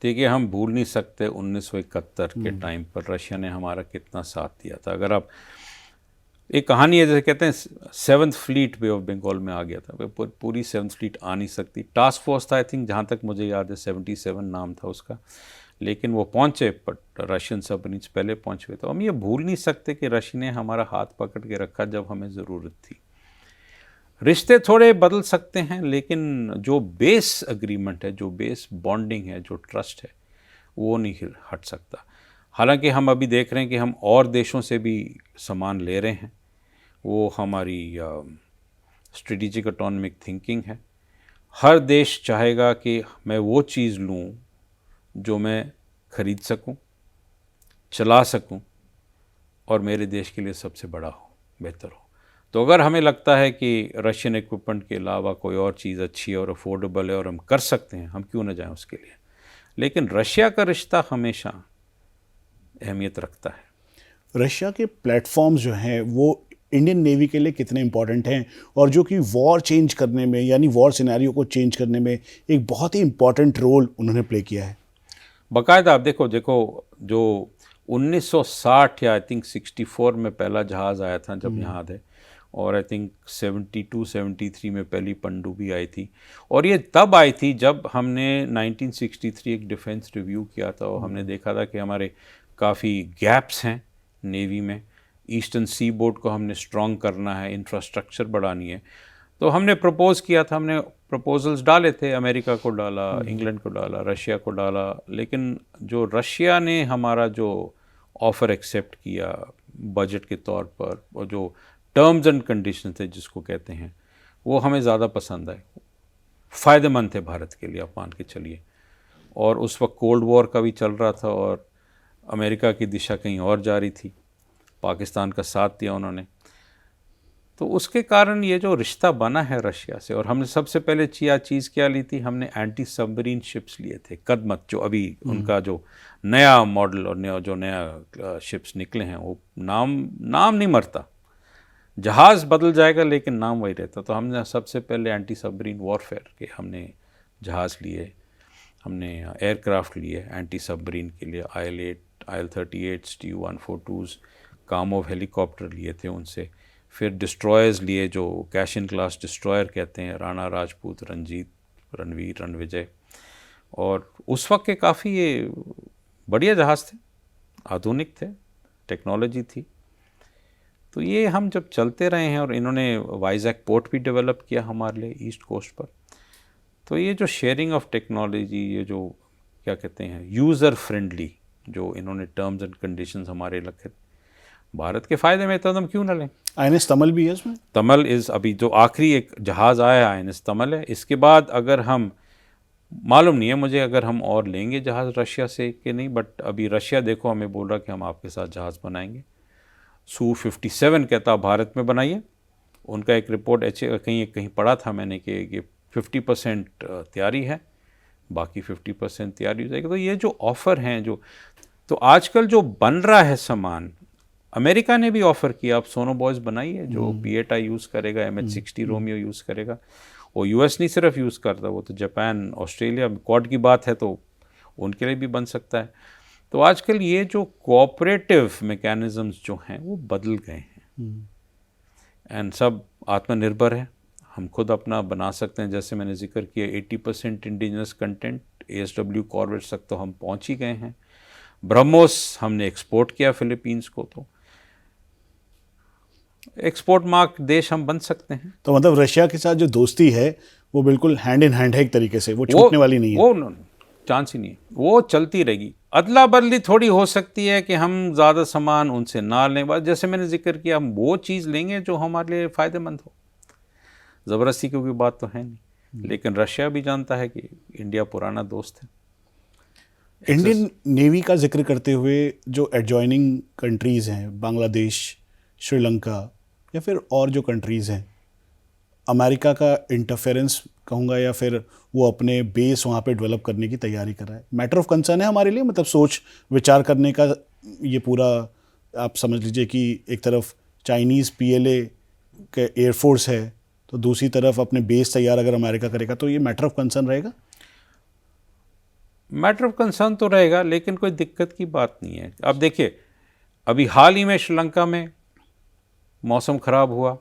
देखिए, हम भूल नहीं सकते 1971 के टाइम पर रशिया ने हमारा कितना साथ दिया था। अगर आप एक कहानी है, जैसे कहते हैं 7th fleet bay of Bengal में आ गया था, पूरी 7th फ्लीट आ नहीं सकती। टास्क फोर्स था आई थिंक, जहाँ तक मुझे याद है 77 नाम था उसका, लेकिन वो पहुँचे, बट रशियन सबमरीन्स पहले पहुँच गए। तो हम ये भूल नहीं सकते कि रशिया ने हमारा हाथ पकड़ के रखा जब हमें ज़रूरत थी। रिश्ते थोड़े बदल सकते हैं, लेकिन जो बेस अग्रीमेंट है, जो बेस बॉन्डिंग है, जो ट्रस्ट है, वो नहीं हट सकता। हालांकि हम अभी देख रहे हैं कि हम और देशों से भी सामान ले रहे हैं, वो हमारी स्ट्रेटेजिक ऑटोनॉमिक थिंकिंग है। हर देश चाहेगा कि मैं वो चीज़ लूँ जो मैं खरीद सकूँ, चला सकूँ और मेरे देश के लिए सबसे बड़ा हो, बेहतर हो। तो अगर हमें लगता है कि रशियन इक्विपमेंट के अलावा कोई और चीज़ अच्छी है और अफोर्डेबल है और हम कर सकते हैं, हम क्यों ना जाएं उसके लिए। लेकिन रशिया का रिश्ता हमेशा अहमियत रखता है। रशिया के प्लेटफॉर्म्स जो हैं वो इंडियन नेवी के लिए कितने इंपॉर्टेंट हैं, और जो कि वॉर चेंज करने में, यानी वॉर सिनेरियो को चेंज करने में एक बहुत ही इंपॉर्टेंट रोल उन्होंने प्ले किया है। बाकायदा आप देखो जो 1960 या आई थिंक 64 में पहला जहाज़ आया था जब यहाँ थे, और आई थिंक 72-73 में पहली पनडुब्बी आई थी। और ये तब आई थी जब हमने 1963 एक डिफेंस रिव्यू किया था और हमने देखा था कि हमारे काफ़ी गैप्स हैं नेवी में। ईस्टर्न सी बोर्ड को हमने स्ट्रॉन्ग करना है, इंफ्रास्ट्रक्चर बढ़ानी है। तो हमने प्रपोज़ किया था, हमने प्रपोजल्स डाले थे, अमेरिका को डाला, इंग्लैंड को डाला, रशिया को डाला। लेकिन जो रशिया ने हमारा जो ऑफ़र एक्सेप्ट किया बजट के तौर पर, और जो टर्म्स एंड कंडीशन थे जिसको कहते हैं, वो हमें ज़्यादा पसंद आए, फ़ायदेमंद थे भारत के लिए, आप मान के चलिए। और उस वक्त कोल्ड वॉर का भी चल रहा था और अमेरिका की दिशा कहीं और जा रही थी, पाकिस्तान का साथ दिया उन्होंने। तो उसके कारण ये जो रिश्ता बना है रशिया से। और हमने सबसे पहले चीज़ क्या ली थी, हमने एंटी सबमरीन शिप्स लिए थे, कदमत, जो अभी उनका जो नया मॉडल और नया शिप्स निकले हैं, वो नाम नहीं मरता, जहाज़ बदल जाएगा लेकिन नाम वही रहता। तो हमने सबसे पहले एंटी सबमरीन वॉरफेयर के हमने जहाज़ लिए, हमने एयरक्राफ्ट लिए एंटी सबमरीन के लिए, IL-8, IL-38, Tu-142s, Kamov helicopter लिए थे उनसे। फिर डिस्ट्रॉयर्स लिए, जो कैशिन क्लास डिस्ट्रॉयर कहते हैं, राणा राजपूत, रंजीत, रणवीर, रणविजय। और उस वक्त के काफ़ी ये बढ़िया जहाज़ थे, आधुनिक थे, टेक्नोलॉजी थी। तो ये हम जब चलते रहे हैं, और इन्होंने वाइजैक पोर्ट भी डेवलप किया हमारे लिए ईस्ट कोस्ट पर। तो ये जो शेयरिंग ऑफ टेक्नोलॉजी, ये जो क्या कहते हैं यूज़र फ्रेंडली जो इन्होंने टर्म्स एंड कंडीशंस हमारे रखे, भारत के फ़ायदे में, तो हम क्यों ना लें। INS तमल भी है उसमें। तमल इज़ अभी जो आखिरी एक जहाज़ आया है, INS तमल है। इसके बाद अगर हम, मालूम नहीं है मुझे अगर हम और लेंगे जहाज़ रशिया से कि नहीं, बट अभी रशिया देखो हमें बोल रहा कि हम आपके साथ जहाज़ बनाएंगे। Su-57 कहता भारत में बनाइए। उनका एक रिपोर्ट कहीं पढ़ा था मैंने कि 50% तैयारी है, बाकी 50% तैयारी हो जाएगी। तो ये जो ऑफ़र हैं, तो आजकल जो बन रहा है सामान, अमेरिका ने भी ऑफ़र किया, आप सोनोबॉयज़ बनाइए जो P-8I यूज़ करेगा, MH-60 रोमियो यूज़ करेगा। और US नहीं सिर्फ यूज़ करता, वो तो जापान, ऑस्ट्रेलिया, क्वाड की बात है तो उनके लिए भी बन सकता है। तो आजकल ये जो कोऑपरेटिव मैकेनिज़म्स जो हैं वो बदल गए हैं, एंड सब आत्मनिर्भर है, हम खुद अपना बना सकते हैं। जैसे मैंने जिक्र किया 80% इंडिजिनस कंटेंट, ASW कॉर्वेट्स तक तो हम पहुंच ही गए हैं। ब्रह्मोस हमने एक्सपोर्ट किया फिलीपींस को, तो एक्सपोर्ट मार्क देश हम बन सकते हैं। तो मतलब रशिया के साथ जो दोस्ती है वो बिल्कुल हैंड इन हैंड है, एक तरीके से वो छूटने वाली नहीं है। वो चांस ही नहीं है, वो चलती रहेगी। अदला बदली थोड़ी हो सकती है कि हम ज़्यादा सामान उनसे ना लें, बस जैसे मैंने जिक्र किया, हम वो चीज़ लेंगे जो हमारे लिए फ़ायदेमंद हो। ज़बरदस्ती की कोई बात तो है नहीं, लेकिन रशिया भी जानता है कि इंडिया पुराना दोस्त है। इंडियन नेवी का जिक्र करते हुए जो एडजॉइनिंग कंट्रीज़ हैं, बांग्लादेश, श्रीलंका या फिर और जो कंट्रीज़ हैं, अमेरिका का इंटरफेरेंस कहूँगा, या फिर वो अपने बेस वहाँ पे डेवलप करने की तैयारी कर रहा है, मैटर ऑफ कंसर्न है हमारे लिए। मतलब सोच विचार करने का ये पूरा, आप समझ लीजिए कि एक तरफ चाइनीज़ PLA के एयरफोर्स है, तो दूसरी तरफ अपने बेस तैयार अगर अमेरिका करेगा, तो ये मैटर ऑफ कंसर्न रहेगा। मैटर ऑफ कंसर्न तो रहेगा, लेकिन कोई दिक्कत की बात नहीं है। अब देखिए, अभी हाल ही में श्रीलंका में मौसम ख़राब हुआ,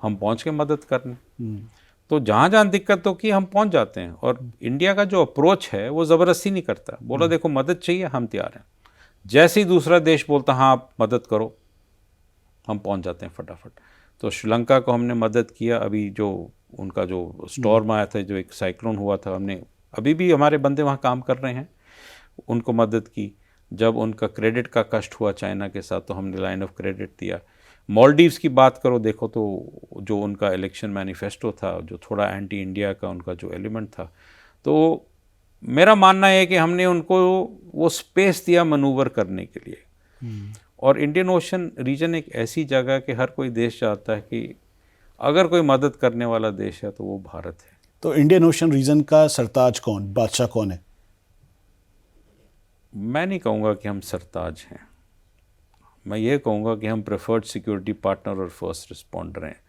हम पहुंच के मदद करने। तो जहाँ जहाँ दिक्कत हो की हम पहुंच जाते हैं। और इंडिया का जो अप्रोच है वो ज़बरदस्ती नहीं करता, बोला देखो मदद चाहिए हम तैयार हैं। जैसे ही दूसरा देश बोलता हाँ आप मदद करो, हम पहुंच जाते हैं फटाफट। तो श्रीलंका को हमने मदद किया, अभी जो उनका जो स्टॉर्म आया था, जो एक साइक्लोन हुआ था, हमने अभी भी हमारे बंदे वहाँ काम कर रहे हैं, उनको मदद की। जब उनका क्रेडिट का कष्ट हुआ चाइना के साथ तो हमने लाइन ऑफ क्रेडिट दिया। मालदीव्स की बात करो, देखो तो जो उनका इलेक्शन मैनिफेस्टो था, जो थोड़ा एंटी इंडिया का उनका जो एलिमेंट था, तो मेरा मानना है कि हमने उनको वो स्पेस दिया मनूवर करने के लिए। और इंडियन ओशन रीजन एक ऐसी जगह कि हर कोई देश चाहता है कि अगर कोई मदद करने वाला देश है तो वो भारत है। तो इंडियन ओशन रीजन का सरताज कौन, बादशाह कौन है? मैं नहीं कहूँगा कि हम सरताज हैं, मैं ये कहूँगा कि हम प्रेफर्ड सिक्योरिटी पार्टनर और फर्स्ट रिस्पॉन्डर हैं।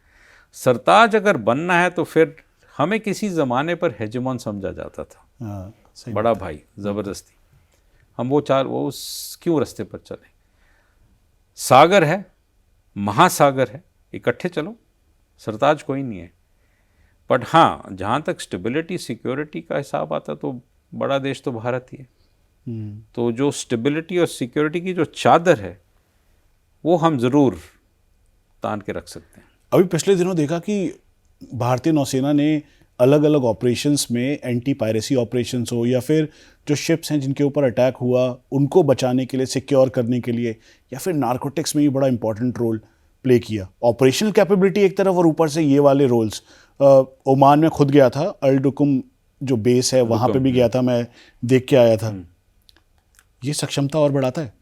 सरताज अगर बनना है तो फिर हमें किसी ज़माने पर हेजेमॉन समझा जाता था, सही बड़ा भाई ज़बरदस्ती। हम वो क्यों रास्ते पर चले? सागर है, महासागर है, इकट्ठे चलो, सरताज कोई नहीं है। बट हाँ, जहाँ तक स्टेबिलिटी सिक्योरिटी का हिसाब आता तो बड़ा देश तो भारत ही है। तो जो स्टेबिलिटी और सिक्योरिटी की जो चादर है वो हम ज़रूर तान के रख सकते हैं। अभी पिछले दिनों देखा कि भारतीय नौसेना ने अलग अलग ऑपरेशंस में, एंटी पायरेसी ऑपरेशंस हो या फिर जो शिप्स हैं जिनके ऊपर अटैक हुआ उनको बचाने के लिए, सिक्योर करने के लिए, या फिर नार्कोटिक्स में भी बड़ा इंपॉर्टेंट रोल प्ले किया। ऑपरेशनल कैपेबिलिटी एक तरफ और ऊपर से ये वाले रोल्स। ओमान में खुद गया था, अल डुकुम जो बेस है वहाँ पे भी गया था, मैं देख के आया था। ये सक्षमता और बढ़ाता है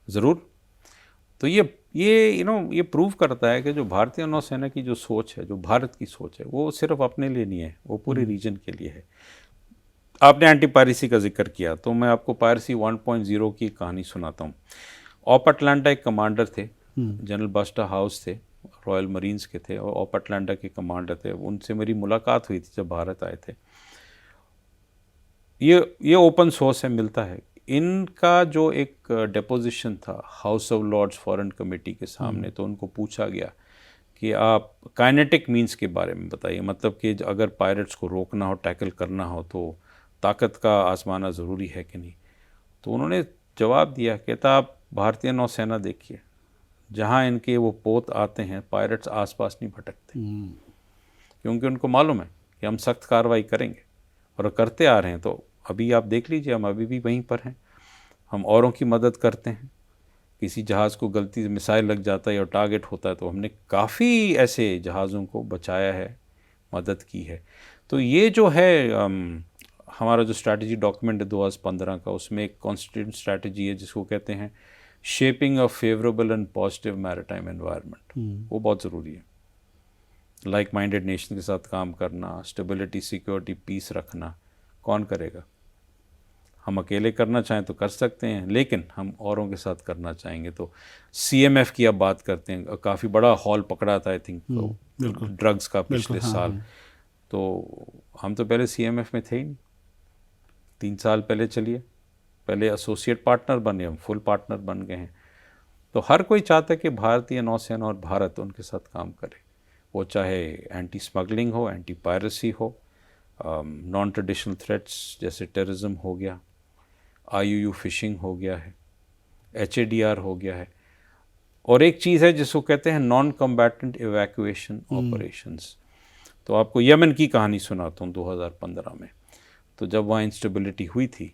ज़रूर। तो ये ये प्रूव करता है कि जो भारतीय नौसेना की जो सोच है, जो भारत की सोच है, वो सिर्फ अपने लिए नहीं है, वो पूरे रीजन के लिए है। आपने एंटी पायरेसी का जिक्र किया तो मैं आपको पायरेसी 1.0 की कहानी सुनाता हूँ। ऑप अटलांटा एक कमांडर थे, जनरल बस्टर हाउस थे, रॉयल मरीन्स के थे और ऑप अटलांटा के कमांडर थे। उनसे मेरी मुलाकात हुई थी जब भारत आए थे। ये ओपन सोर्स है, मिलता है। इनका जो एक डेपोजिशन था House of Lords foreign committee के सामने, तो उनको पूछा गया कि आप काइनेटिक मींस के बारे में बताइए, मतलब कि अगर पायरेट्स को रोकना हो, टैकल करना हो तो ताकत का आजमाना ज़रूरी है कि नहीं। तो उन्होंने जवाब दिया, कहता आप भारतीय नौसेना देखिए, जहाँ इनके वो पोत आते हैं पायरेट्स आसपास नहीं भटकते, क्योंकि उनको मालूम है कि हम सख्त कार्रवाई करेंगे और करते आ रहे हैं। तो अभी आप देख लीजिए, हम अभी भी वहीं पर हैं, हम औरों की मदद करते हैं। किसी जहाज़ को गलती से मिसाइल लग जाता है या टारगेट होता है तो हमने काफ़ी ऐसे जहाज़ों को बचाया है, मदद की है। तो ये जो है हमारा जो स्ट्रैटेजी डॉक्यूमेंट है 2015 का, उसमें एक कॉन्स्टिट्यूंट स्ट्रैटेजी है जिसको कहते हैं shaping a favourable and positive maritime environment. वो बहुत ज़रूरी है। लाइक माइंडेड नेशन के साथ काम करना, स्टेबिलिटी, सिक्योरिटी, पीस रखना, कौन करेगा? हम अकेले करना चाहें तो कर सकते हैं, लेकिन हम औरों के साथ करना चाहेंगे तो CMF की आप बात करते हैं, काफ़ी बड़ा हॉल पकड़ा था आई थिंक ड्रग्स का पिछले साल। तो हम तो पहले CMF में थे ही नहीं, 3 साल पहले चलिए, पहले एसोसिएट पार्टनर बने, हम फुल पार्टनर बन गए हैं। तो हर कोई चाहता है कि भारतीय नौसेना और भारत उनके साथ काम करे, वो चाहे एंटी स्मगलिंग हो, एंटी पायरेसी हो, नॉन ट्रेडिशनल थ्रेट्स जैसे टेररिज्म हो गया, IUU फिशिंग हो गया है, HADR हो गया है, और एक चीज़ है जिसको कहते हैं नॉन कम्बैटेंट इवैक्यूएशन ऑपरेशंस। तो आपको यमन की कहानी सुनाता हूँ 2015 में। तो जब वहाँ इंस्टेबिलिटी हुई थी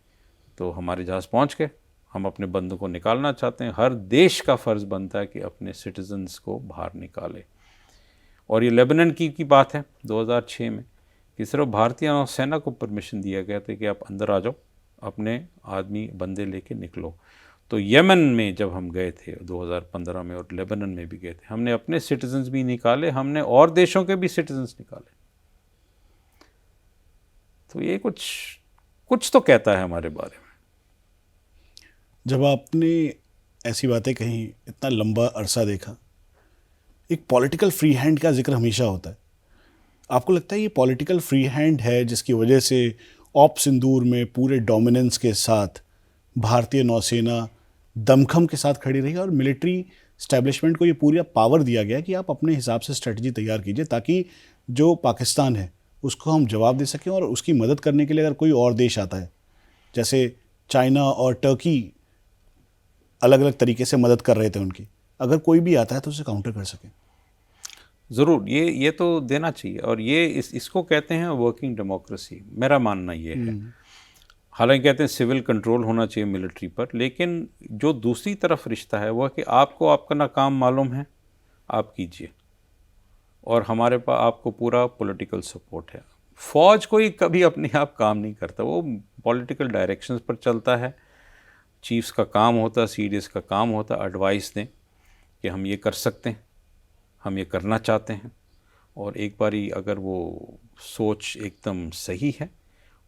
तो हमारे जहाज़ पहुँच गए, हम अपने बंदों को निकालना चाहते हैं, हर देश का फ़र्ज़ बनता है कि अपने सिटीजन्स को बाहर निकाले। और ये लेबनान की बात है 2006 में कि सिर्फ भारतीय नौसेना को परमिशन दिया गया था कि आप अंदर आ जाओ, अपने आदमी बंदे लेके निकलो। तो यमन में जब हम गए थे 2015 में और लेबनान में भी गए थे, हमने अपने सिटीजन्स भी निकाले, हमने और देशों के भी सिटीजन्स निकाले। तो ये कुछ तो कहता है हमारे बारे में। जब आपने ऐसी बातें कहीं, इतना लंबा अरसा देखा, एक पॉलिटिकल फ्री हैंड का जिक्र हमेशा होता है। आपको लगता है ये पॉलिटिकल फ्री हैंड है जिसकी वजह से ऑप सिंदूर में पूरे डोमिनेंस के साथ भारतीय नौसेना दमखम के साथ खड़ी रही और मिलिट्री स्टैब्लिशमेंट को ये पूरा पावर दिया गया कि आप अपने हिसाब से स्ट्रेटजी तैयार कीजिए, ताकि जो पाकिस्तान है उसको हम जवाब दे सकें। और उसकी मदद करने के लिए अगर कोई और देश आता है, जैसे चाइना और टर्की अलग अलग तरीके से मदद कर रहे थे उनकी, अगर कोई भी आता है तो उसे काउंटर कर सकें। ज़रूर, ये तो देना चाहिए, और ये इसको कहते हैं वर्किंग डेमोक्रेसी। मेरा मानना ये है, हालांकि कहते हैं सिविल कंट्रोल होना चाहिए मिलिट्री पर, लेकिन जो दूसरी तरफ रिश्ता है वह कि आपको आपका ना काम मालूम है, आप कीजिए, और हमारे पास आपको पूरा पॉलिटिकल सपोर्ट है। फौज कोई कभी अपने आप काम नहीं करता, वो पॉलिटिकल डायरेक्शंस पर चलता है। चीफ्स का काम होता है, सीडीएस का काम होता है एडवाइस दें कि हम ये कर सकते हैं, हम ये करना चाहते हैं, और एक बारी अगर वो सोच एकदम सही है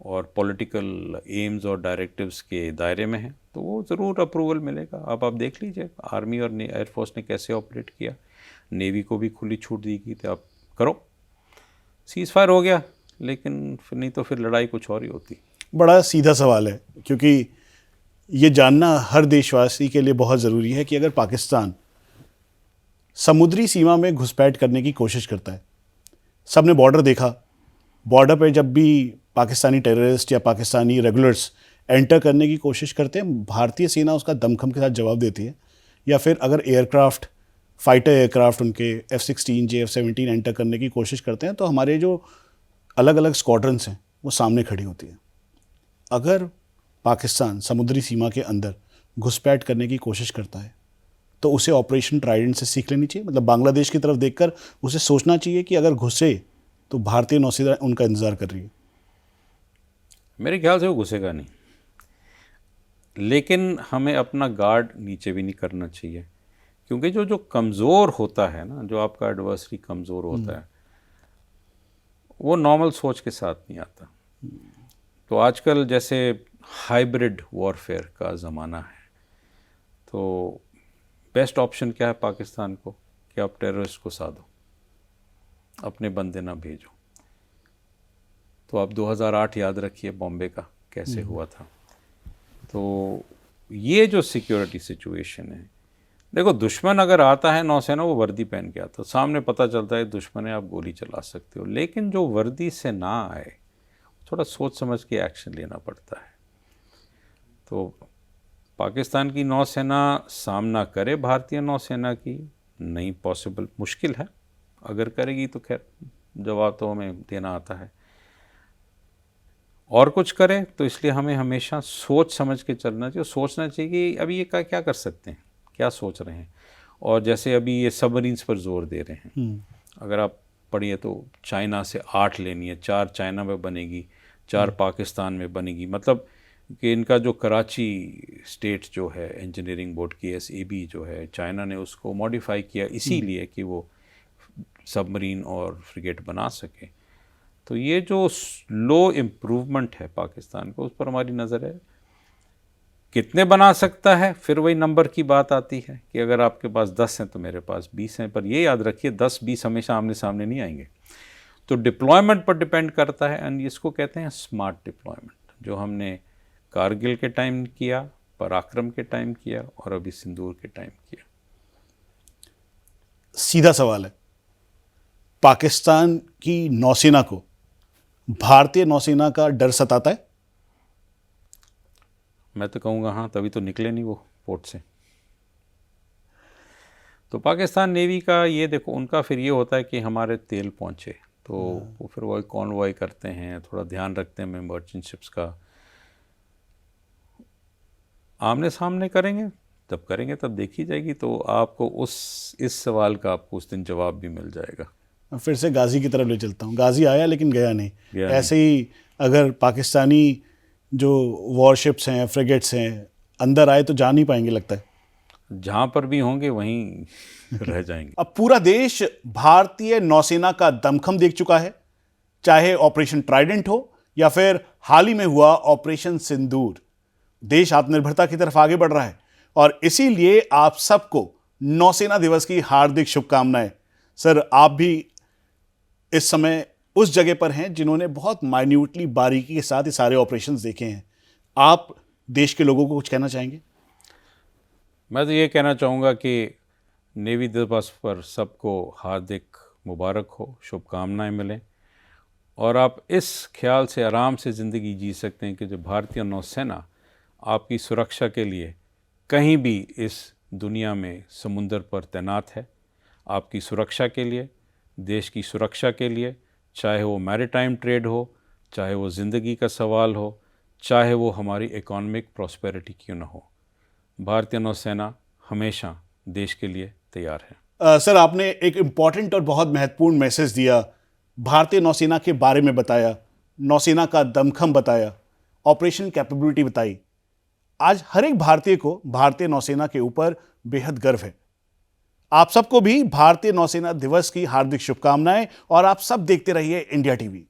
और पॉलिटिकल एम्स और डायरेक्टिव्स के दायरे में है तो वो ज़रूर अप्रूवल मिलेगा। अब आप देख लीजिए आर्मी और एयरफोर्स ने कैसे ऑपरेट किया, नेवी को भी खुली छूट दी गई थी, आप करो, सीज़ फायर हो गया, लेकिन फिर नहीं तो फिर लड़ाई कुछ और ही होती। बड़ा सीधा सवाल है, क्योंकि ये जानना हर देशवासी के लिए बहुत ज़रूरी है कि अगर पाकिस्तान समुद्री सीमा में घुसपैठ करने की कोशिश करता है, सबने बॉर्डर देखा, बॉर्डर पे जब भी पाकिस्तानी टेररिस्ट या पाकिस्तानी रेगुलर्स एंटर करने की कोशिश करते हैं, भारतीय सेना उसका दमखम के साथ जवाब देती है। या फिर अगर एयरक्राफ्ट, फाइटर एयरक्राफ्ट उनके F-16 F-17 एंटर करने की कोशिश करते हैं, तो हमारे जो अलग अलग स्क्वाड्रंस हैं वो सामने खड़ी होती हैं। अगर पाकिस्तान समुद्री सीमा के अंदर घुसपैठ करने की कोशिश करता है तो उसे ऑपरेशन ट्राइडेंट से सीख लेनी चाहिए। मतलब बांग्लादेश की तरफ देखकर उसे सोचना चाहिए कि अगर घुसे तो भारतीय नौसेना उनका इंतज़ार कर रही है। मेरे ख्याल से वो घुसेगा नहीं, लेकिन हमें अपना गार्ड नीचे भी नहीं करना चाहिए, क्योंकि जो कमज़ोर होता है ना, जो आपका एडवर्सरी कमज़ोर होता है, वो नॉर्मल सोच के साथ नहीं आता। तो आजकल जैसे हाइब्रिड वॉरफेयर का ज़माना है, तो बेस्ट ऑप्शन क्या है पाकिस्तान को कि आप टेररिस्ट को साधो, अपने बंदे ना भेजो। तो आप 2008 याद रखिए बॉम्बे का कैसे हुआ था। तो ये जो सिक्योरिटी सिचुएशन है, देखो दुश्मन अगर आता है नौसेना, वो वर्दी पहन के आता, सामने पता चलता है दुश्मन है, आप गोली चला सकते हो। लेकिन जो वर्दी से ना आए, थोड़ा सोच समझ के एक्शन लेना पड़ता है। तो पाकिस्तान की नौसेना सामना करे भारतीय नौसेना की, नहीं पॉसिबल, मुश्किल है। अगर करेगी तो खैर जवाब तो हमें देना आता है, और कुछ करे तो इसलिए हमें हमेशा सोच समझ के चलना चाहिए। सोचना चाहिए कि अभी ये क्या कर सकते हैं, क्या सोच रहे हैं। और जैसे अभी ये सबमरीन्स पर जोर दे रहे हैं, अगर आप पढ़िए तो चाइना से 8 लेनी है, 4 चाइना में बनेगी, 4 पाकिस्तान में बनेगी। मतलब कि इनका जो कराची स्टेट जो है इंजीनियरिंग बोर्ड KSAB जो है, चाइना ने उसको मॉडिफाई किया इसीलिए कि वो सबमरीन और फ्रिगेट बना सके। तो ये जो स्लो इम्प्रूवमेंट है पाकिस्तान को, उस पर हमारी नज़र है। कितने बना सकता है, फिर वही नंबर की बात आती है कि अगर आपके पास 10 हैं तो मेरे पास 20 हैं। पर ये याद रखिए 10-20 हमेशा आमने सामने नहीं आएंगे। तो डिप्लॉयमेंट पर डिपेंड करता है, एंड इसको कहते हैं स्मार्ट डिप्लॉयमेंट, जो हमने कारगिल के टाइम किया, पराक्रम के टाइम किया, और अभी सिंदूर के टाइम किया। सीधा सवाल है, पाकिस्तान की नौसेना को भारतीय नौसेना का डर सताता है? मैं तो कहूँगा हाँ, तभी तो निकले नहीं वो पोर्ट से। तो पाकिस्तान नेवी का ये देखो, उनका फिर ये होता है कि हमारे तेल पहुँचे, तो वो फिर वही कॉन्वॉय करते हैं, थोड़ा ध्यान रखते हैं मर्चेंट शिप्स का। आमने सामने करेंगे तब करेंगे, तब देखी जाएगी। तो आपको इस सवाल का आपको उस दिन जवाब भी मिल जाएगा। फिर से गाजी की तरफ ले चलता हूँ। गाजी आया लेकिन गया नहीं। ऐसे ही अगर पाकिस्तानी जो वॉरशिप्स हैं, फ्रिगेट्स हैं, अंदर आए तो जा नहीं पाएंगे, लगता है जहाँ पर भी होंगे वहीं रह जाएंगे। अब पूरा देश भारतीय नौसेना का दमखम देख चुका है, चाहे ऑपरेशन ट्राइडेंट हो या फिर हाल ही में हुआ ऑपरेशन सिंदूर। देश आत्मनिर्भरता की तरफ आगे बढ़ रहा है, और इसीलिए आप सबको नौसेना दिवस की हार्दिक शुभकामनाएं। सर, आप भी इस समय उस जगह पर हैं जिन्होंने बहुत माइन्यूटली, बारीकी के साथ ये सारे ऑपरेशंस देखे हैं। आप देश के लोगों को कुछ कहना चाहेंगे? मैं तो ये कहना चाहूँगा कि नेवी दिवस पर सबको हार्दिक मुबारक हो, शुभकामनाएं मिलें और आप इस ख्याल से आराम से ज़िंदगी जी सकते हैं कि जो भारतीय नौसेना आपकी सुरक्षा के लिए कहीं भी इस दुनिया में समुंदर पर तैनात है, आपकी सुरक्षा के लिए, देश की सुरक्षा के लिए, चाहे वो मैरीटाइम ट्रेड हो, चाहे वो ज़िंदगी का सवाल हो, चाहे वो हमारी इकोनॉमिक प्रॉस्पेरिटी क्यों ना हो, भारतीय नौसेना हमेशा देश के लिए तैयार है। सर, आपने एक इम्पॉर्टेंट और बहुत महत्वपूर्ण मैसेज दिया, भारतीय नौसेना के बारे में बताया, नौसेना का दमखम बताया, ऑपरेशन कैपेबिलिटी बताई। आज हर एक भारतीय को भारतीय नौसेना के ऊपर बेहद गर्व है। आप सबको भी भारतीय नौसेना दिवस की हार्दिक शुभकामनाएं और आप सब देखते रहिए इंडिया टीवी।